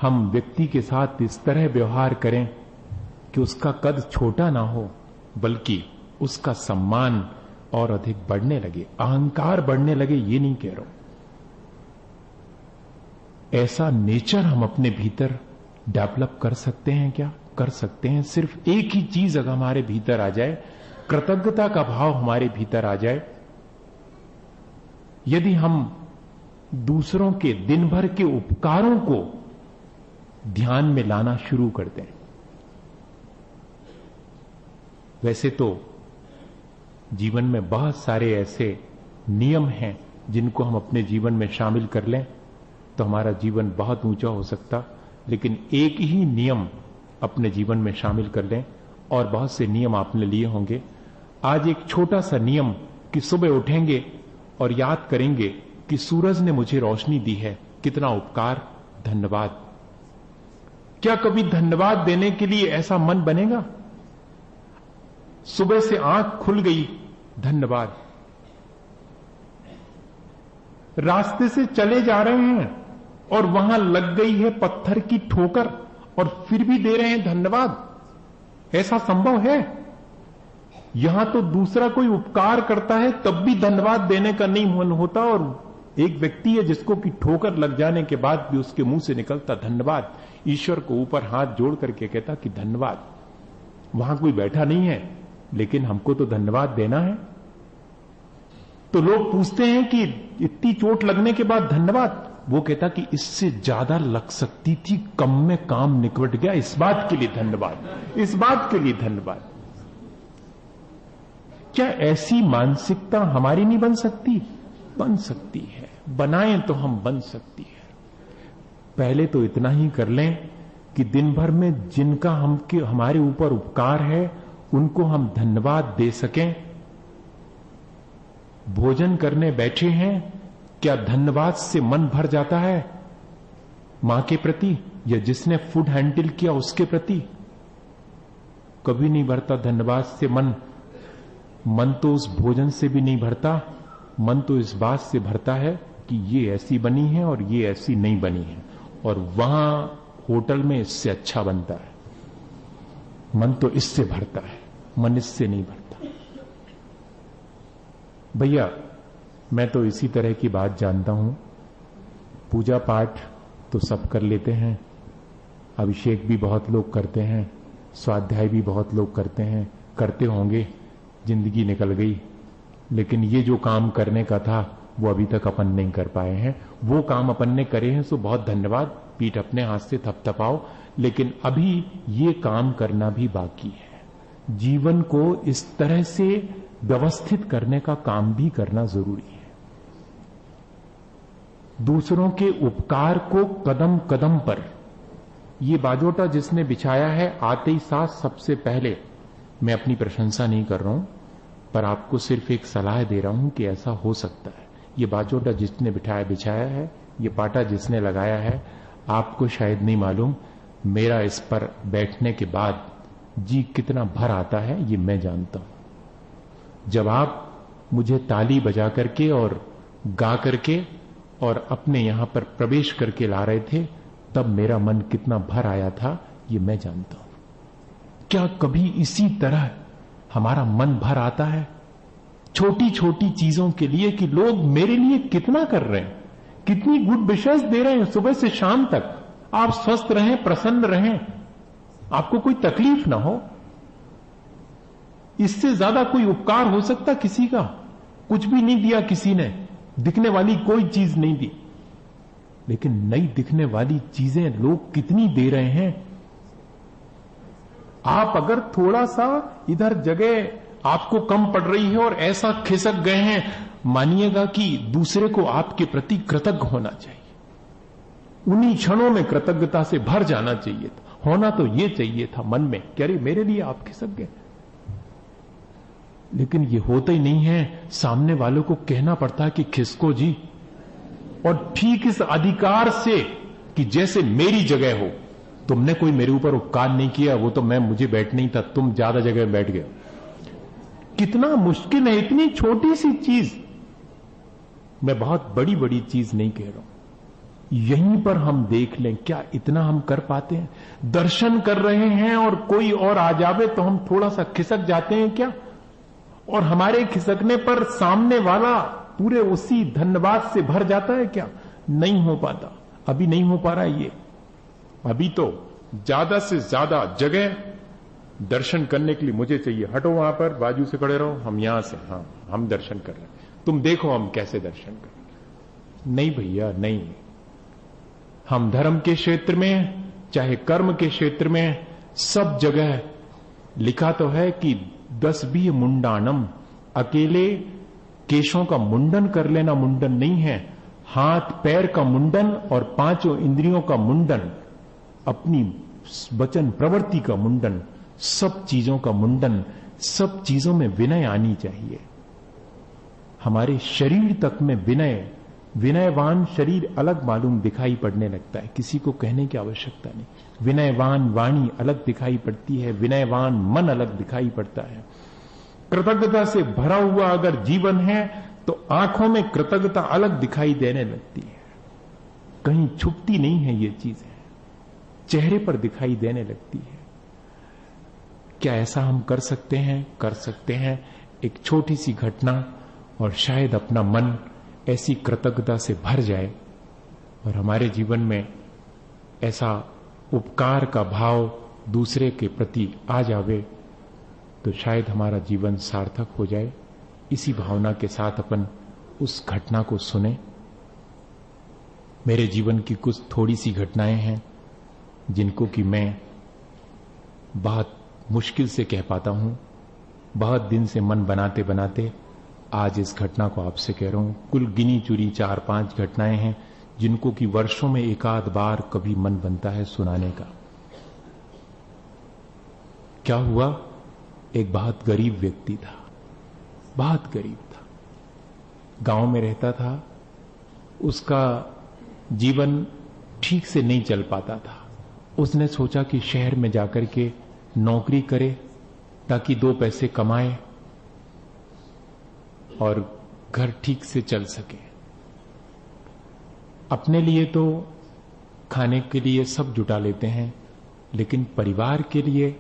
हम व्यक्ति के साथ इस तरह व्यवहार करें कि उसका कद छोटा ना हो, बल्कि उसका सम्मान और अधिक बढ़ने लगे, अहंकार बढ़ने लगे, ये नहीं कह रहा हूं। ऐसा नेचर हम अपने भीतर डेवलप कर सकते हैं क्या? कर सकते हैं। सिर्फ एक ही चीज अगर हमारे भीतर आ जाए, कृतज्ञता का भाव हमारे भीतर आ जाए, यदि हम दूसरों के दिन भर के उपकारों को ध्यान में लाना शुरू कर दें। वैसे तो जीवन में बहुत सारे ऐसे नियम हैं जिनको हम अपने जीवन में शामिल कर लें तो हमारा जीवन बहुत ऊंचा हो सकता, लेकिन एक ही नियम अपने जीवन में शामिल कर लें, और बहुत से नियम आपने लिए होंगे। आज एक छोटा सा नियम कि सुबह उठेंगे और याद करेंगे कि सूरज ने मुझे रोशनी दी है, कितना उपकार, धन्यवाद। क्या कभी धन्यवाद देने के लिए ऐसा मन बनेगा? सुबह से आंख खुल गई, धन्यवाद। रास्ते से चले जा रहे हैं और वहां लग गई है पत्थर की ठोकर और फिर भी दे रहे हैं धन्यवाद। ऐसा संभव है? यहां तो दूसरा कोई उपकार करता है तब भी धन्यवाद देने का नहीं मन होता, और एक व्यक्ति है जिसको कि ठोकर लग जाने के बाद भी उसके मुंह से निकलता धन्यवाद, ईश्वर को ऊपर हाथ जोड़ करके कहता कि धन्यवाद। वहां कोई बैठा नहीं है, लेकिन हमको तो धन्यवाद देना है। तो लोग पूछते हैं कि इतनी चोट लगने के बाद धन्यवाद, वो कहता कि इससे ज्यादा लग सकती थी, कम में काम निकट गया, इस बात के लिए धन्यवाद, इस बात के लिए धन्यवाद। क्या ऐसी मानसिकता हमारी नहीं बन सकती? बन सकती है, बनाएं तो हम बन सकती है। पहले तो इतना ही कर लें कि दिन भर में जिनका हमारे ऊपर उपकार है उनको हम धन्यवाद दे सकें। भोजन करने बैठे हैं, क्या धन्यवाद से मन भर जाता है? मां के प्रति या जिसने फूड हैंडल किया उसके प्रति? कभी नहीं भरता धन्यवाद से मन। मन तो उस भोजन से भी नहीं भरता, मन तो इस बात से भरता है कि ये ऐसी बनी है और ये ऐसी नहीं बनी है, और वहां होटल में इससे अच्छा बनता है। मन तो इससे भरता है, मन इससे नहीं भरता। भैया, मैं तो इसी तरह की बात जानता हूं। पूजा पाठ तो सब कर लेते हैं, अभिषेक भी बहुत लोग करते हैं, स्वाध्याय भी बहुत लोग करते हैं, करते होंगे, जिंदगी निकल गई। लेकिन ये जो काम करने का था वो अभी तक अपन नहीं कर पाए हैं। वो काम अपन ने करे हैं सो बहुत धन्यवाद, पीठ अपने हाथ से थपथपाओ। लेकिन अभी ये काम करना भी बाकी है। जीवन को इस तरह से व्यवस्थित करने का काम भी करना जरूरी है। दूसरों के उपकार को कदम कदम पर, ये बाजोटा जिसने बिछाया है, आते ही साथ सबसे पहले, मैं अपनी प्रशंसा नहीं कर रहा हूं, पर आपको सिर्फ एक सलाह दे रहा हूं कि ऐसा हो सकता है। ये बाजोटा जिसने बिछाया है, ये पाटा जिसने लगाया है, आपको शायद नहीं मालूम, मेरा इस पर बैठने के बाद जी कितना भर आता है ये मैं जानता हूं। जब आप मुझे ताली बजा करके और गा करके और अपने यहां पर प्रवेश करके ला रहे थे, तब मेरा मन कितना भर आया था ये मैं जानता हूं। क्या कभी इसी तरह हमारा मन भर आता है छोटी छोटी चीजों के लिए कि लोग मेरे लिए कितना कर रहे हैं, कितनी गुड विशेष दे रहे हैं सुबह से शाम तक, आप स्वस्थ रहें, प्रसन्न रहें, आपको कोई तकलीफ ना हो। इससे ज्यादा कोई उपकार हो सकता किसी का? कुछ भी नहीं दिया किसी ने, दिखने वाली कोई चीज नहीं दी, लेकिन नई दिखने वाली चीजें लोग कितनी दे रहे हैं। आप अगर थोड़ा सा इधर जगह आपको कम पड़ रही है और ऐसा खिसक गए हैं, मानिएगा कि दूसरे को आपके प्रति कृतज्ञ होना चाहिए। उन्हीं क्षणों में कृतज्ञता से भर जाना चाहिए था। होना तो ये चाहिए था मन में कि अरे मेरे लिए आप खिसक गए, लेकिन ये होता ही नहीं है। सामने वालों को कहना पड़ता है कि खिसको जी, और ठीक इस अधिकार से कि जैसे मेरी जगह हो, तुमने कोई मेरे ऊपर उपकार नहीं किया, वो तो मुझे बैठ नहीं था, तुम ज्यादा जगह बैठ गए। कितना मुश्किल है इतनी छोटी सी चीज। मैं बहुत बड़ी बड़ी चीज नहीं कह रहा हूं, यहीं पर हम देख लें, क्या इतना हम कर पाते हैं? दर्शन कर रहे हैं और कोई और आ जावे तो हम थोड़ा सा खिसक जाते हैं क्या? और हमारे खिसकने पर सामने वाला पूरे उसी धन्यवाद से भर जाता है क्या? नहीं हो पाता, अभी नहीं हो पा रहा ये। अभी तो ज्यादा से ज्यादा जगह दर्शन करने के लिए मुझे चाहिए। हटो वहां पर, बाजू से खड़े रहो, हम यहां से, हाँ हम दर्शन कर रहे हैं, तुम देखो हम कैसे दर्शन कर रहे हैं। नहीं भैया नहीं, हम धर्म के क्षेत्र में चाहे कर्म के क्षेत्र में सब जगह लिखा तो है कि 10 मुंडानम, अकेले केशों का मुंडन कर लेना मुंडन नहीं है, हाथ पैर का मुंडन और 5 इंद्रियों का मुंडन, अपनी वचन प्रवृत्ति का मुंडन, सब चीजों का मुंडन, सब चीजों में विनय आनी चाहिए। हमारे शरीर तक में विनय, विनयवान शरीर अलग मालूम दिखाई पड़ने लगता है, किसी को कहने की आवश्यकता नहीं। विनयवान वाणी अलग दिखाई पड़ती है, विनयवान मन अलग दिखाई पड़ता है। कृतज्ञता से भरा हुआ अगर जीवन है तो आंखों में कृतज्ञता अलग दिखाई देने लगती है, कहीं छुपती नहीं है ये चीजें, चेहरे पर दिखाई देने लगती है। क्या ऐसा हम कर सकते हैं? कर सकते हैं। एक छोटी सी घटना और शायद अपना मन ऐसी कृतज्ञता से भर जाए और हमारे जीवन में ऐसा उपकार का भाव दूसरे के प्रति आ जावे तो शायद हमारा जीवन सार्थक हो जाए। इसी भावना के साथ अपन उस घटना को सुने। मेरे जीवन की कुछ थोड़ी सी घटनाएं हैं जिनको कि मैं बहुत मुश्किल से कह पाता हूं, बहुत दिन से मन बनाते बनाते आज इस घटना को आपसे कह रहा हूं। कुल गिनी चुनी 4-5 घटनाएं हैं जिनको कि वर्षों में एक आध बार कभी मन बनता है सुनाने का। क्या हुआ, एक बहुत गरीब व्यक्ति था, बहुत गरीब था, गांव में रहता था, उसका जीवन ठीक से नहीं चल पाता था। उसने सोचा कि शहर में जाकर के नौकरी करे ताकि 2 पैसे कमाए और घर ठीक से चल सके। अपने लिए तो खाने के लिए सब जुटा लेते हैं, लेकिन परिवार के लिए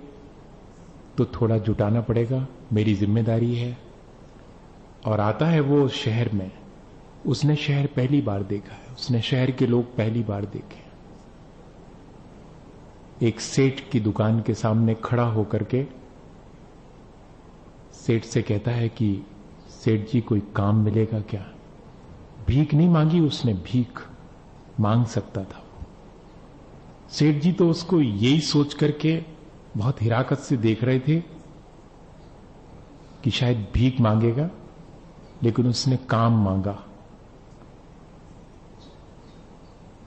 तो थोड़ा जुटाना पड़ेगा, मेरी जिम्मेदारी है। और आता है वो शहर में, उसने शहर पहली बार देखा है, उसने शहर के लोग पहली बार देखे। एक सेठ की दुकान के सामने खड़ा होकर के सेठ से कहता है कि सेठ जी कोई काम मिलेगा क्या? भीख नहीं मांगी उसने, भीख मांग सकता था। सेठ जी तो उसको यही सोच करके बहुत हिराकत से देख रहे थे कि शायद भीख मांगेगा, लेकिन उसने काम मांगा।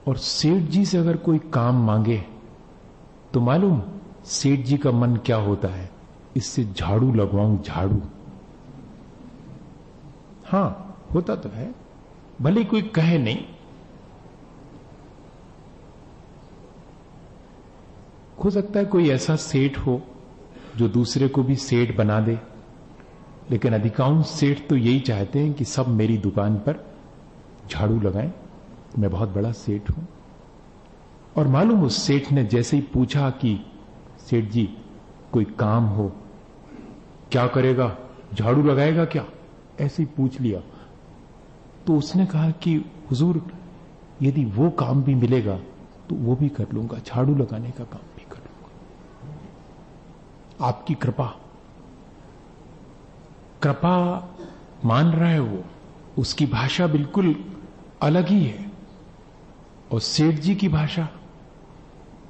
और सेठ जी से अगर कोई काम मांगे तो मालूम सेठ जी का मन क्या होता है? इससे झाड़ू लगवाऊं, झाड़ू। हां, होता तो है, भले कोई कहे नहीं। हो सकता है कोई ऐसा सेठ हो जो दूसरे को भी सेठ बना दे, लेकिन अधिकांश सेठ तो यही चाहते हैं कि सब मेरी दुकान पर झाड़ू लगाएं, मैं बहुत बड़ा सेठ हूं। और मालूम उस सेठ ने जैसे ही पूछा कि सेठ जी कोई काम हो, क्या करेगा, झाड़ू लगाएगा क्या, ऐसे ही पूछ लिया, तो उसने कहा कि हुजूर यदि वो काम भी मिलेगा तो वो भी कर लूंगा, झाड़ू लगाने का काम भी कर लूंगा, आपकी कृपा। कृपा मान रहा है वो, उसकी भाषा बिल्कुल अलग ही है। और सेठ जी की भाषा,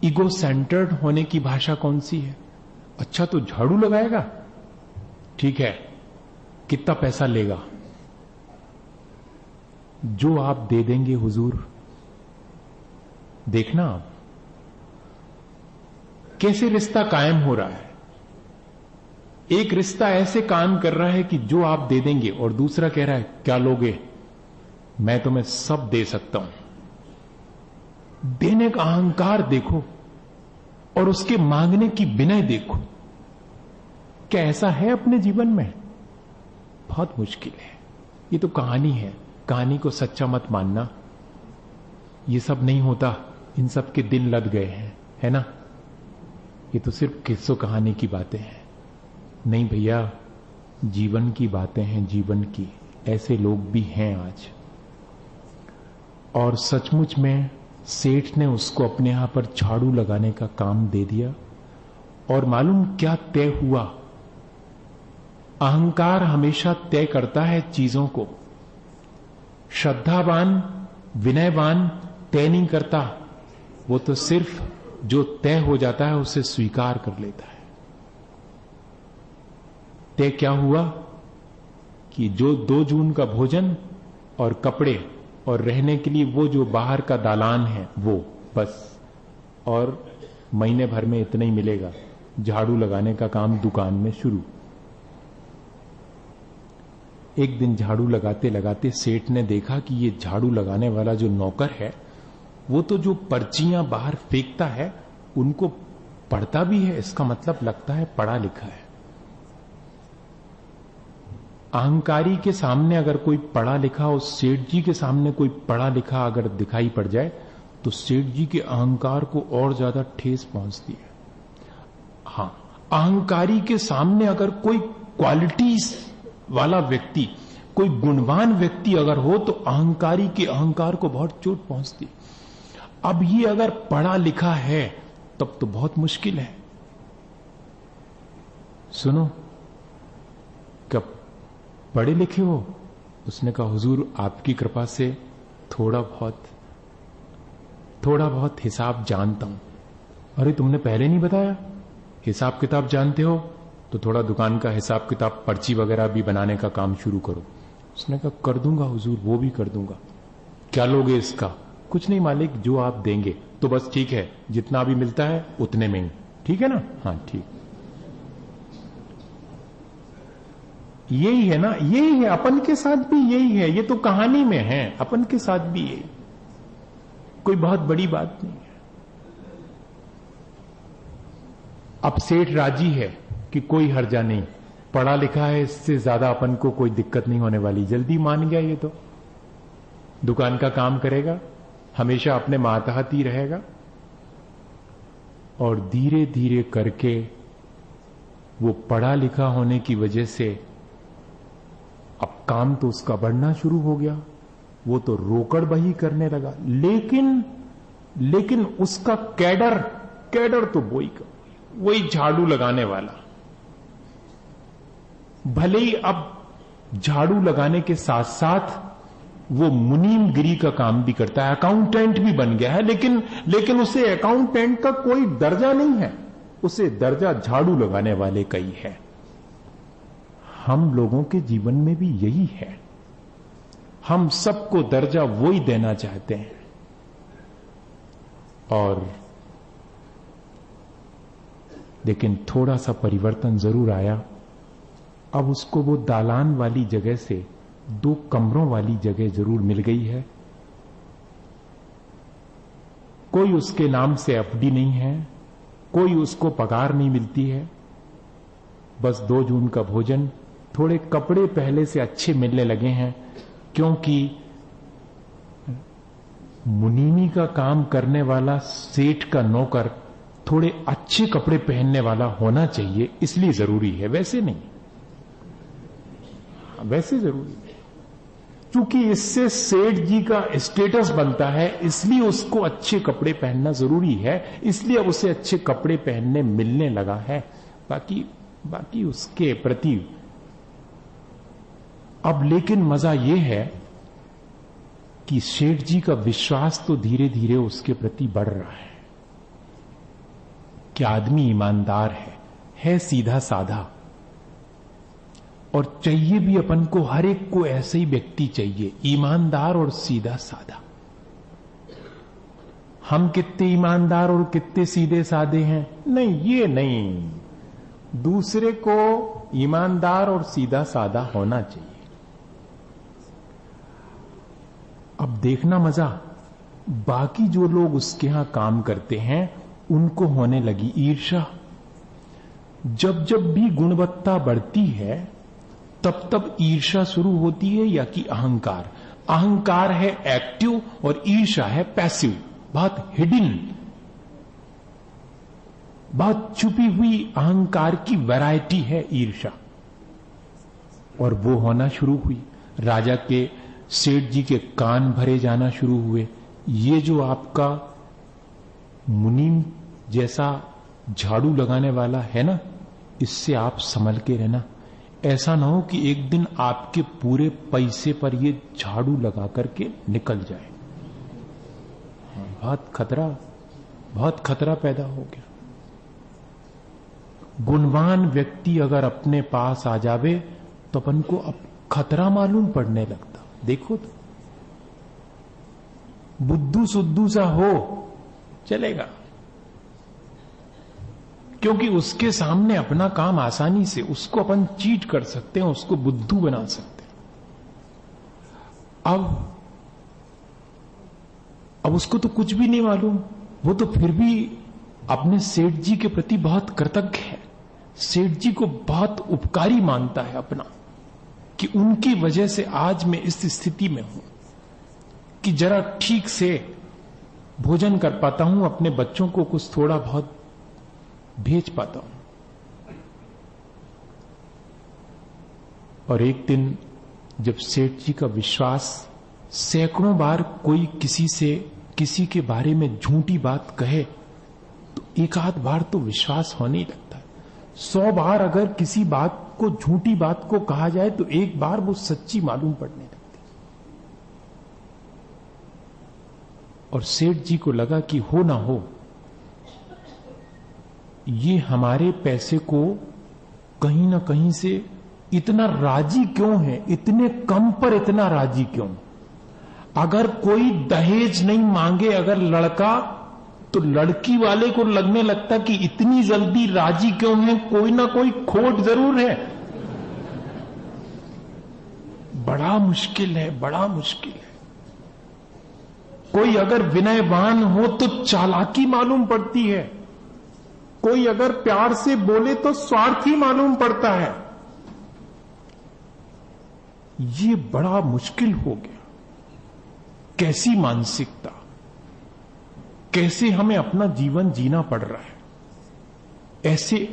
ईगो सेंटर्ड होने की भाषा कौन सी है? अच्छा तो झाड़ू लगाएगा, ठीक है, कितना पैसा लेगा? जो आप दे देंगे हुजूर। देखना आप कैसे रिश्ता कायम हो रहा है। एक रिश्ता ऐसे काम कर रहा है कि जो आप दे देंगे, और दूसरा कह रहा है क्या लोगे, मैं तुम्हें सब दे सकता हूं। देने का अहंकार देखो और उसके मांगने की विनय देखो। क्या ऐसा है अपने जीवन में? बहुत मुश्किल है। ये तो कहानी है, कहानी को सच्चा मत मानना। ये सब नहीं होता, इन सब के दिन लद गए हैं, है ना? ये तो सिर्फ किस्सों कहानी की बातें हैं। नहीं भैया, जीवन की बातें हैं, जीवन की। ऐसे लोग भी हैं आज। और सचमुच में सेठ ने उसको अपने यहां पर झाड़ू लगाने का काम दे दिया। और मालूम क्या तय हुआ? अहंकार हमेशा तय करता है चीजों को। श्रद्धावान, विनयवान तय नहीं करता। वो तो सिर्फ जो तय हो जाता है उसे स्वीकार कर लेता है। तय क्या हुआ कि जो 2 जून का भोजन और कपड़े और रहने के लिए वो जो बाहर का दालान है वो बस, और महीने भर में इतना ही मिलेगा। झाड़ू लगाने का काम दुकान में शुरू। एक दिन झाड़ू लगाते लगाते सेठ ने देखा कि ये झाड़ू लगाने वाला जो नौकर है वो तो जो पर्चियां बाहर फेंकता है उनको पढ़ता भी है। इसका मतलब लगता है पढ़ा लिखा है। अहंकारी के सामने अगर कोई पढ़ा लिखा, उस सेठ जी के सामने कोई पढ़ा लिखा अगर दिखाई पड़ जाए तो सेठ जी के अहंकार को और ज्यादा ठेस पहुंचती है। हाँ, अहंकारी के सामने अगर कोई क्वालिटीज वाला व्यक्ति, कोई गुणवान व्यक्ति अगर हो तो अहंकारी के अहंकार को बहुत चोट पहुंचती। अब ये अगर पढ़ा लिखा है तब तो बहुत मुश्किल है। सुनो, कब पढ़े लिखे हो? उसने कहा हुजूर आपकी कृपा से थोड़ा बहुत हिसाब जानता हूं। अरे तुमने पहले नहीं बताया? हिसाब किताब जानते हो तो थोड़ा दुकान का हिसाब किताब, पर्ची वगैरह भी बनाने का काम शुरू करो। उसने कहा कर दूंगा हुजूर, वो भी कर दूंगा। क्या लोगे इसका? कुछ नहीं मालिक, जो आप देंगे। तो बस ठीक है, जितना भी मिलता है उतने में ही, ठीक है ना? हाँ ठीक। यही है ना, यही है अपन के साथ भी, यही है। ये तो कहानी में है, अपन के साथ भी यही, कोई बहुत बड़ी बात नहीं है। अब सेठ राजी है कि कोई हर्जा नहीं, पढ़ा लिखा है, इससे ज्यादा अपन को कोई दिक्कत नहीं होने वाली। जल्दी मान गया, ये तो दुकान का काम करेगा, हमेशा अपने मातहत ही रहेगा। और धीरे धीरे करके वो पढ़ा लिखा होने की वजह से अब काम तो उसका बढ़ना शुरू हो गया। वो तो रोकड़ बही करने लगा। लेकिन उसका कैडर तो वही झाड़ू लगाने वाला। भले ही अब झाड़ू लगाने के साथ साथ वो मुनीमगिरी का काम भी करता है, अकाउंटेंट भी बन गया है, लेकिन उसे अकाउंटेंट का कोई दर्जा नहीं है, उसे दर्जा झाड़ू लगाने वाले का ही है। हम लोगों के जीवन में भी यही है। हम सबको दर्जा वो ही देना चाहते हैं। और लेकिन थोड़ा सा परिवर्तन जरूर आया। अब उसको वो दालान वाली जगह से 2 कमरों वाली जगह जरूर मिल गई है। कोई उसके नाम से एफडी नहीं है, कोई उसको पगार नहीं मिलती है। बस 2 जून का भोजन, थोड़े कपड़े पहले से अच्छे मिलने लगे हैं, क्योंकि मुनीमी का काम करने वाला सेठ का नौकर थोड़े अच्छे कपड़े पहनने वाला होना चाहिए, इसलिए जरूरी है, वैसे नहीं, वैसे जरूरी है। क्योंकि इससे सेठ जी का स्टेटस बनता है, इसलिए उसको अच्छे कपड़े पहनना जरूरी है, इसलिए अब उसे अच्छे कपड़े पहनने मिलने लगा है। बाकी उसके प्रति अब लेकिन मजा यह है कि सेठ जी का विश्वास तो धीरे धीरे उसके प्रति बढ़ रहा है कि आदमी ईमानदार है सीधा साधा। और चाहिए भी अपन को, हर एक को ऐसे ही व्यक्ति चाहिए, ईमानदार और सीधा साधा। हम कितने ईमानदार और कितने सीधे साधे हैं? नहीं, ये नहीं। दूसरे को ईमानदार और सीधा साधा होना चाहिए। अब देखना मजा, बाकी जो लोग उसके यहां काम करते हैं उनको होने लगी ईर्ष्या। जब भी गुणवत्ता बढ़ती है तब ईर्ष्या शुरू होती है, या कि अहंकार। अहंकार है एक्टिव और ईर्ष्या है पैसिव, बहुत हिडन, बहुत छुपी हुई अहंकार की वैरायटी है ईर्ष्या। और वो होना शुरू हुई। राजा के सेठ जी के कान भरे जाना शुरू हुए। ये जो आपका मुनीम जैसा झाड़ू लगाने वाला है ना, इससे आप संभल के रहना। ऐसा ना हो कि एक दिन आपके पूरे पैसे पर ये झाड़ू लगा करके निकल जाए। बहुत खतरा पैदा हो गया। गुणवान व्यक्ति अगर अपने पास आ जावे तो अपन को अब खतरा मालूम पड़ने लगता। देखो तो बुद्धू सुद्धू सा हो चलेगा, क्योंकि उसके सामने अपना काम आसानी से, उसको अपन चीट कर सकते हैं, उसको बुद्धू बना सकते हैं। अब उसको तो कुछ भी नहीं मालूम, वो तो फिर भी अपने सेठ जी के प्रति बहुत कृतज्ञ है, सेठ जी को बहुत उपकारी मानता है अपना, कि उनकी वजह से आज मैं इस स्थिति में हूं कि जरा ठीक से भोजन कर पाता हूं, अपने बच्चों को कुछ थोड़ा बहुत भेज पाता हूं। और एक दिन जब सेठ जी का विश्वास, सैकड़ों बार कोई किसी के बारे में झूठी बात कहे तो एक आध बार तो विश्वास होने लगता है। 100 बार अगर किसी बात को, झूठी बात को कहा जाए तो एक बार वो सच्ची मालूम पड़ने लगती। और सेठ जी को लगा कि हो ना हो, ये हमारे पैसे को कहीं ना कहीं से इतना राजी क्यों है, इतने कम पर इतना राजी क्यों? अगर कोई दहेज नहीं मांगे अगर लड़का, तो लड़की वाले को लगने लगता कि इतनी जल्दी राजी क्यों है, कोई ना कोई खोट जरूर है। बड़ा मुश्किल है, बड़ा मुश्किल है। कोई अगर विनयवान हो तो चालाकी मालूम पड़ती है, कोई अगर प्यार से बोले तो स्वार्थी मालूम पड़ता है। ये बड़ा मुश्किल हो गया। कैसी मानसिकता, कैसे हमें अपना जीवन जीना पड़ रहा है।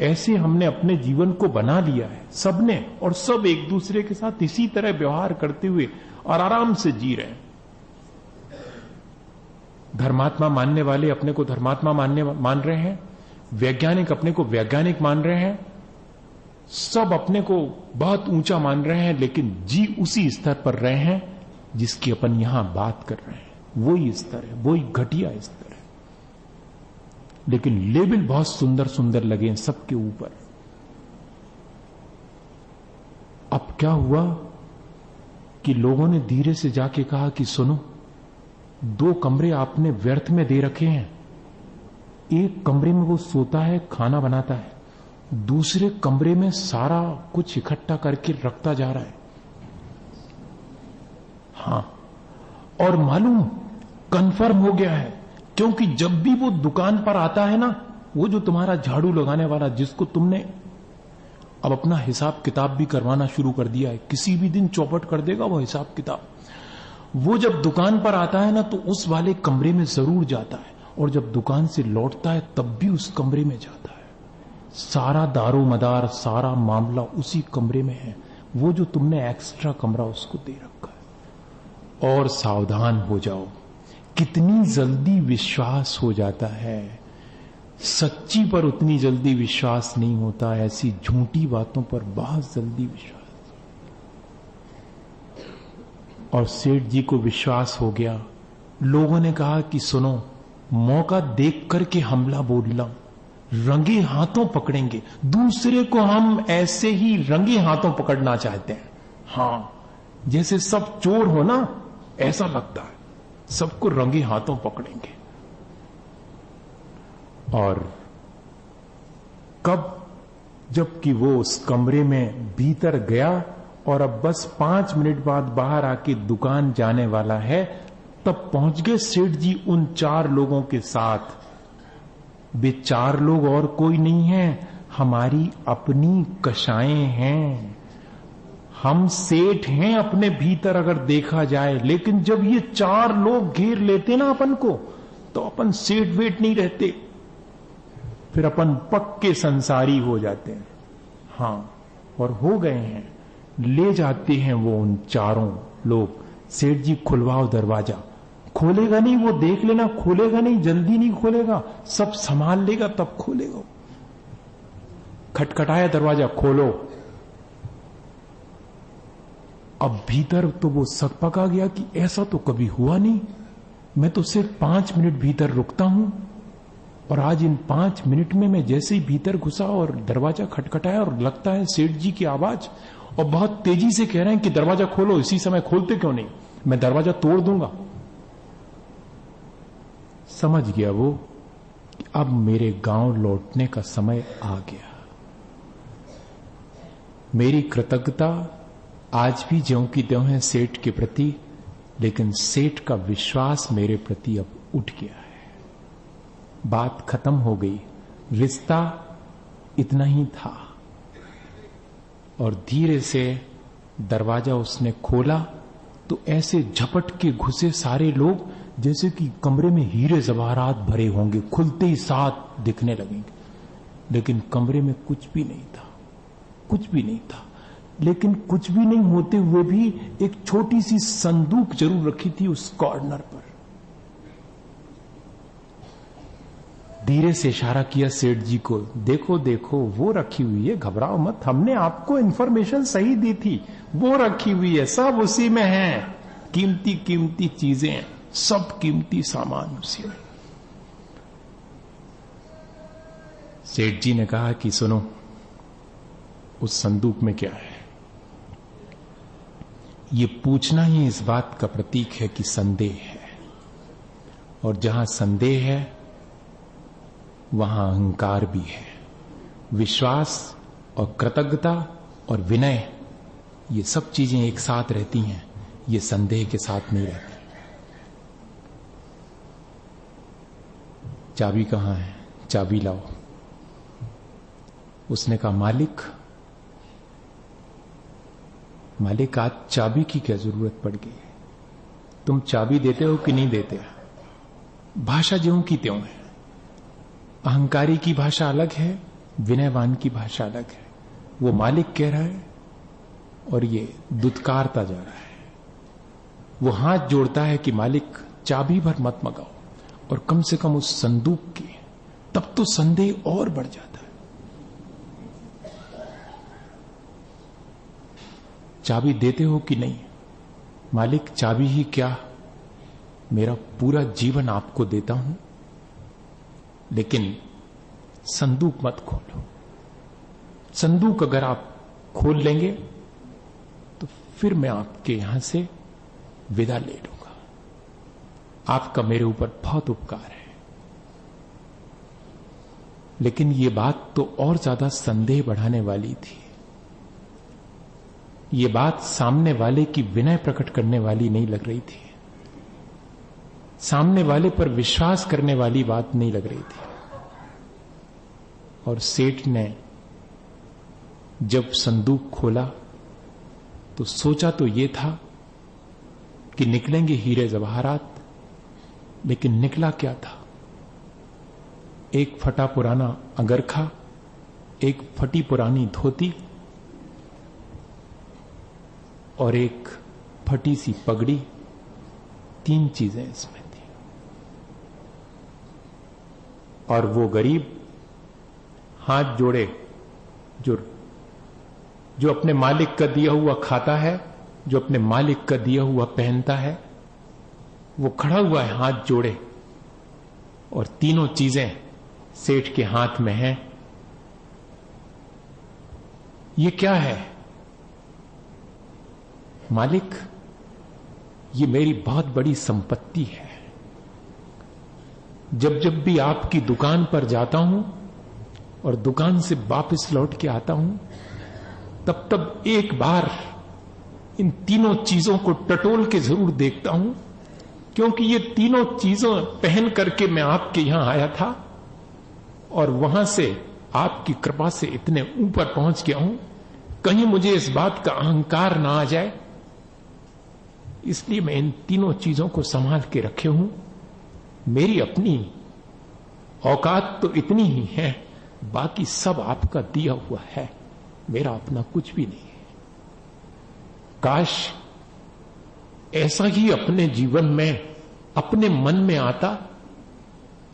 ऐसे हमने अपने जीवन को बना लिया है सबने, और सब एक दूसरे के साथ इसी तरह व्यवहार करते हुए और आराम से जी रहे हैं। धर्मात्मा मानने वाले अपने को धर्मात्मा मान रहे हैं, वैज्ञानिक अपने को वैज्ञानिक मान रहे हैं, सब अपने को बहुत ऊंचा मान रहे हैं, लेकिन जी उसी स्तर पर रहे हैं जिसकी अपन यहां बात कर रहे हैं। वही स्तर है, वही घटिया स्तर है, लेकिन लेवल बहुत सुंदर सुंदर लगे हैं सबके ऊपर। अब क्या हुआ कि लोगों ने धीरे से जाके कहा कि सुनो, 2 कमरे आपने व्यर्थ में दे रखे हैं। एक कमरे में वो सोता है, खाना बनाता है, दूसरे कमरे में सारा कुछ इकट्ठा करके रखता जा रहा है। हां, और मालूम कंफर्म हो गया है, क्योंकि जब भी वो दुकान पर आता है ना, वो जो तुम्हारा झाड़ू लगाने वाला, जिसको तुमने अब अपना हिसाब किताब भी करवाना शुरू कर दिया है, किसी भी दिन चौपट कर देगा वो हिसाब किताब, वो जब दुकान पर आता है ना तो उस वाले कमरे में जरूर जाता है, और जब दुकान से लौटता है तब भी उस कमरे में जाता है। सारा दारो मदार, सारा मामला उसी कमरे में है, वो जो तुमने एक्स्ट्रा कमरा उसको दे रखा है। और सावधान हो जाओ, कितनी जल्दी विश्वास हो जाता है। सच्ची पर उतनी जल्दी विश्वास नहीं होता, ऐसी झूठी बातों पर बहुत जल्दी विश्वास। और सेठ जी को विश्वास हो गया। लोगों ने कहा कि सुनो, मौका देख करके हमला बोलना, रंगे हाथों पकड़ेंगे। दूसरे को हम ऐसे ही रंगे हाथों पकड़ना चाहते हैं। हां, जैसे सब चोर हो ना, ऐसा लगता है, सबको रंगे हाथों पकड़ेंगे। और कब, जबकि वो उस कमरे में भीतर गया और अब बस 5 मिनट बाद बाहर आके दुकान जाने वाला है, तब पहुंच गए सेठ जी उन 4 लोगों के साथ। वे 4 लोग और कोई नहीं है, हमारी अपनी कशाएं हैं, हम सेठ हैं अपने भीतर अगर देखा जाए, लेकिन जब ये 4 लोग घेर लेते ना अपन को, तो अपन सेठ वेट नहीं रहते, फिर अपन पक्के संसारी हो जाते हैं। हाँ, और हो गए हैं। ले जाते हैं वो उन 4 लोग, सेठ जी खुलवाओ दरवाजा। खोलेगा नहीं, वो देख लेना, खोलेगा नहीं, जल्दी नहीं खोलेगा, सब संभाल लेगा तब खोलेगा। खटखटाया दरवाजा, खोलो। अब भीतर तो वो सक पका गया कि ऐसा तो कभी हुआ नहीं, मैं तो सिर्फ 5 मिनट भीतर रुकता हूं, और आज इन 5 मिनट में मैं जैसे ही भीतर घुसा और दरवाजा खटखटाया और लगता है सेठ जी की आवाज, और बहुत तेजी से कह रहे हैं कि दरवाजा खोलो। इसी समय खोलते क्यों नहीं, मैं दरवाजा तोड़ दूंगा। समझ गया वो कि अब मेरे गांव लौटने का समय आ गया। मेरी कृतज्ञता आज भी ज्यों की त्यों है सेठ के प्रति, लेकिन सेठ का विश्वास मेरे प्रति अब उठ गया है। बात खत्म हो गई, रिश्ता इतना ही था। और धीरे से दरवाजा उसने खोला तो ऐसे झपट के घुसे सारे लोग जैसे कि कमरे में हीरे जवाहरात भरे होंगे, खुलते ही साथ दिखने लगेंगे। लेकिन कमरे में कुछ भी नहीं था, कुछ भी नहीं था। लेकिन कुछ भी नहीं होते हुए भी एक छोटी सी संदूक जरूर रखी थी उस कॉर्नर पर। धीरे से इशारा किया सेठ जी को, देखो देखो वो रखी हुई है, घबराओ मत, हमने आपको इंफॉर्मेशन सही दी थी, वो रखी हुई है, सब उसी में है, कीमती कीमती चीजें, सब कीमती सामान उसी में। सेठ जी ने कहा कि सुनो, उस संदूक में क्या है? ये पूछना ही इस बात का प्रतीक है कि संदेह है, और जहां संदेह है वहां अहंकार भी है। विश्वास और कृतज्ञता और विनय, ये सब चीजें एक साथ रहती हैं, ये संदेह के साथ नहीं रहती। चाबी कहां है? चाबी लाओ। उसने कहा मालिक, मालिक आज चाबी की क्या जरूरत पड़ गई? तुम चाबी देते हो कि नहीं देते? भाषा ज्यों की त्यों है। अहंकारी की भाषा अलग है, विनयवान की भाषा अलग है। वो मालिक कह रहा है और ये दुत्कारता जा रहा है। वो हाथ जोड़ता है कि मालिक चाबी भर मत मंगाओ, और कम से कम उस संदूक की, तब तो संदेह और बढ़ जाता है। चाबी देते हो कि नहीं? मालिक चाबी ही क्या, मेरा पूरा जीवन आपको देता हूं, लेकिन संदूक मत खोलो। संदूक अगर आप खोल लेंगे तो फिर मैं आपके यहां से विदा ले लूंगा। आपका मेरे ऊपर बहुत उपकार है। लेकिन ये बात तो और ज्यादा संदेह बढ़ाने वाली थी। ये बात सामने वाले की विनय प्रकट करने वाली नहीं लग रही थी, सामने वाले पर विश्वास करने वाली बात नहीं लग रही थी। और सेठ ने जब संदूक खोला तो सोचा तो ये था कि निकलेंगे हीरे जवाहरात, लेकिन निकला क्या था? एक फटा पुराना अंगरखा, एक फटी पुरानी धोती और एक फटी सी पगड़ी। 3 चीजें इसमें थी। और वो गरीब हाथ जोड़े जो अपने मालिक का दिया हुआ खाता है, जो अपने मालिक का दिया हुआ पहनता है, वो खड़ा हुआ है हाथ जोड़े, और तीनों चीजें सेठ के हाथ में हैं। ये क्या है? मालिक, ये मेरी बहुत बड़ी संपत्ति है। जब जब भी आपकी दुकान पर जाता हूं और दुकान से वापस लौट के आता हूं, तब तब एक बार इन तीनों चीजों को टटोल के जरूर देखता हूं, क्योंकि ये तीनों चीजों पहन करके मैं आपके यहां आया था, और वहां से आपकी कृपा से इतने ऊपर पहुंच गया हूं कहीं मुझे इस बात का अहंकार ना आ जाए, इसलिए मैं इन तीनों चीजों को संभाल के रखे हूं। मेरी अपनी औकात तो इतनी ही है, बाकी सब आपका दिया हुआ है, मेरा अपना कुछ भी नहीं है। काश ऐसा ही अपने जीवन में, अपने मन में आता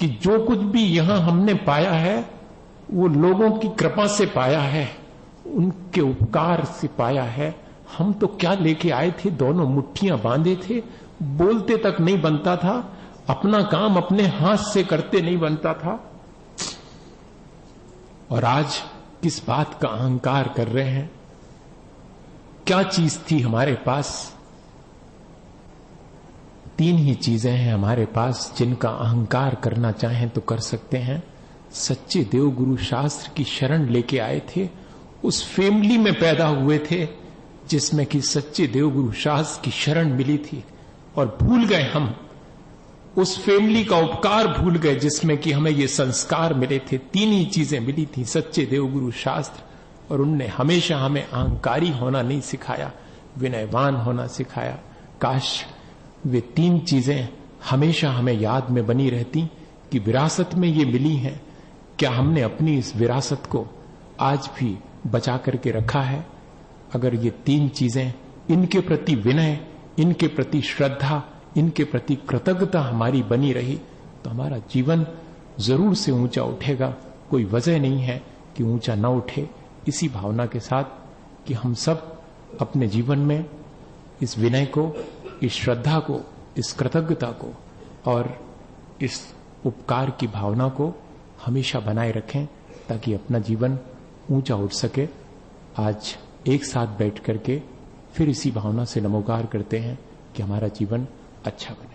कि जो कुछ भी यहां हमने पाया है वो लोगों की कृपा से पाया है, उनके उपकार से पाया है। हम तो क्या लेके आए थे, दोनों मुट्ठियां बांधे थे, बोलते तक नहीं बनता था, अपना काम अपने हाथ से करते नहीं बनता था, और आज किस बात का अहंकार कर रहे हैं। क्या चीज थी हमारे पास? तीन ही चीजें हैं हमारे पास जिनका अहंकार करना चाहें तो कर सकते हैं। सच्चे देवगुरु शास्त्र की शरण लेके आए थे, उस फैमिली में पैदा हुए थे जिसमें कि सच्चे देवगुरु शास्त्र की शरण मिली थी, और भूल गए हम उस फैमिली का उपकार, भूल गए जिसमें कि हमें ये संस्कार मिले थे। तीन ही चीजें मिली थी, सच्चे देवगुरु शास्त्र, और उनने हमेशा हमें अहंकारी होना नहीं सिखाया, विनयवान होना सिखाया। काश वे तीन चीजें हमेशा हमें याद में बनी रहती कि विरासत में ये मिली हैं। क्या हमने अपनी इस विरासत को आज भी बचा करके रखा है? अगर ये तीन चीजें, इनके प्रति विनय, इनके प्रति श्रद्धा, इनके प्रति कृतज्ञता हमारी बनी रही तो हमारा जीवन जरूर से ऊंचा उठेगा। कोई वजह नहीं है कि ऊंचा न उठे। इसी भावना के साथ कि हम सब अपने जीवन में इस विनय को, इस श्रद्धा को, इस कृतज्ञता को और इस उपकार की भावना को हमेशा बनाए रखें ताकि अपना जीवन ऊंचा उठ सके। आज एक साथ बैठ करके फिर इसी भावना से नमोकार करते हैं कि हमारा जीवन अच्छा बने।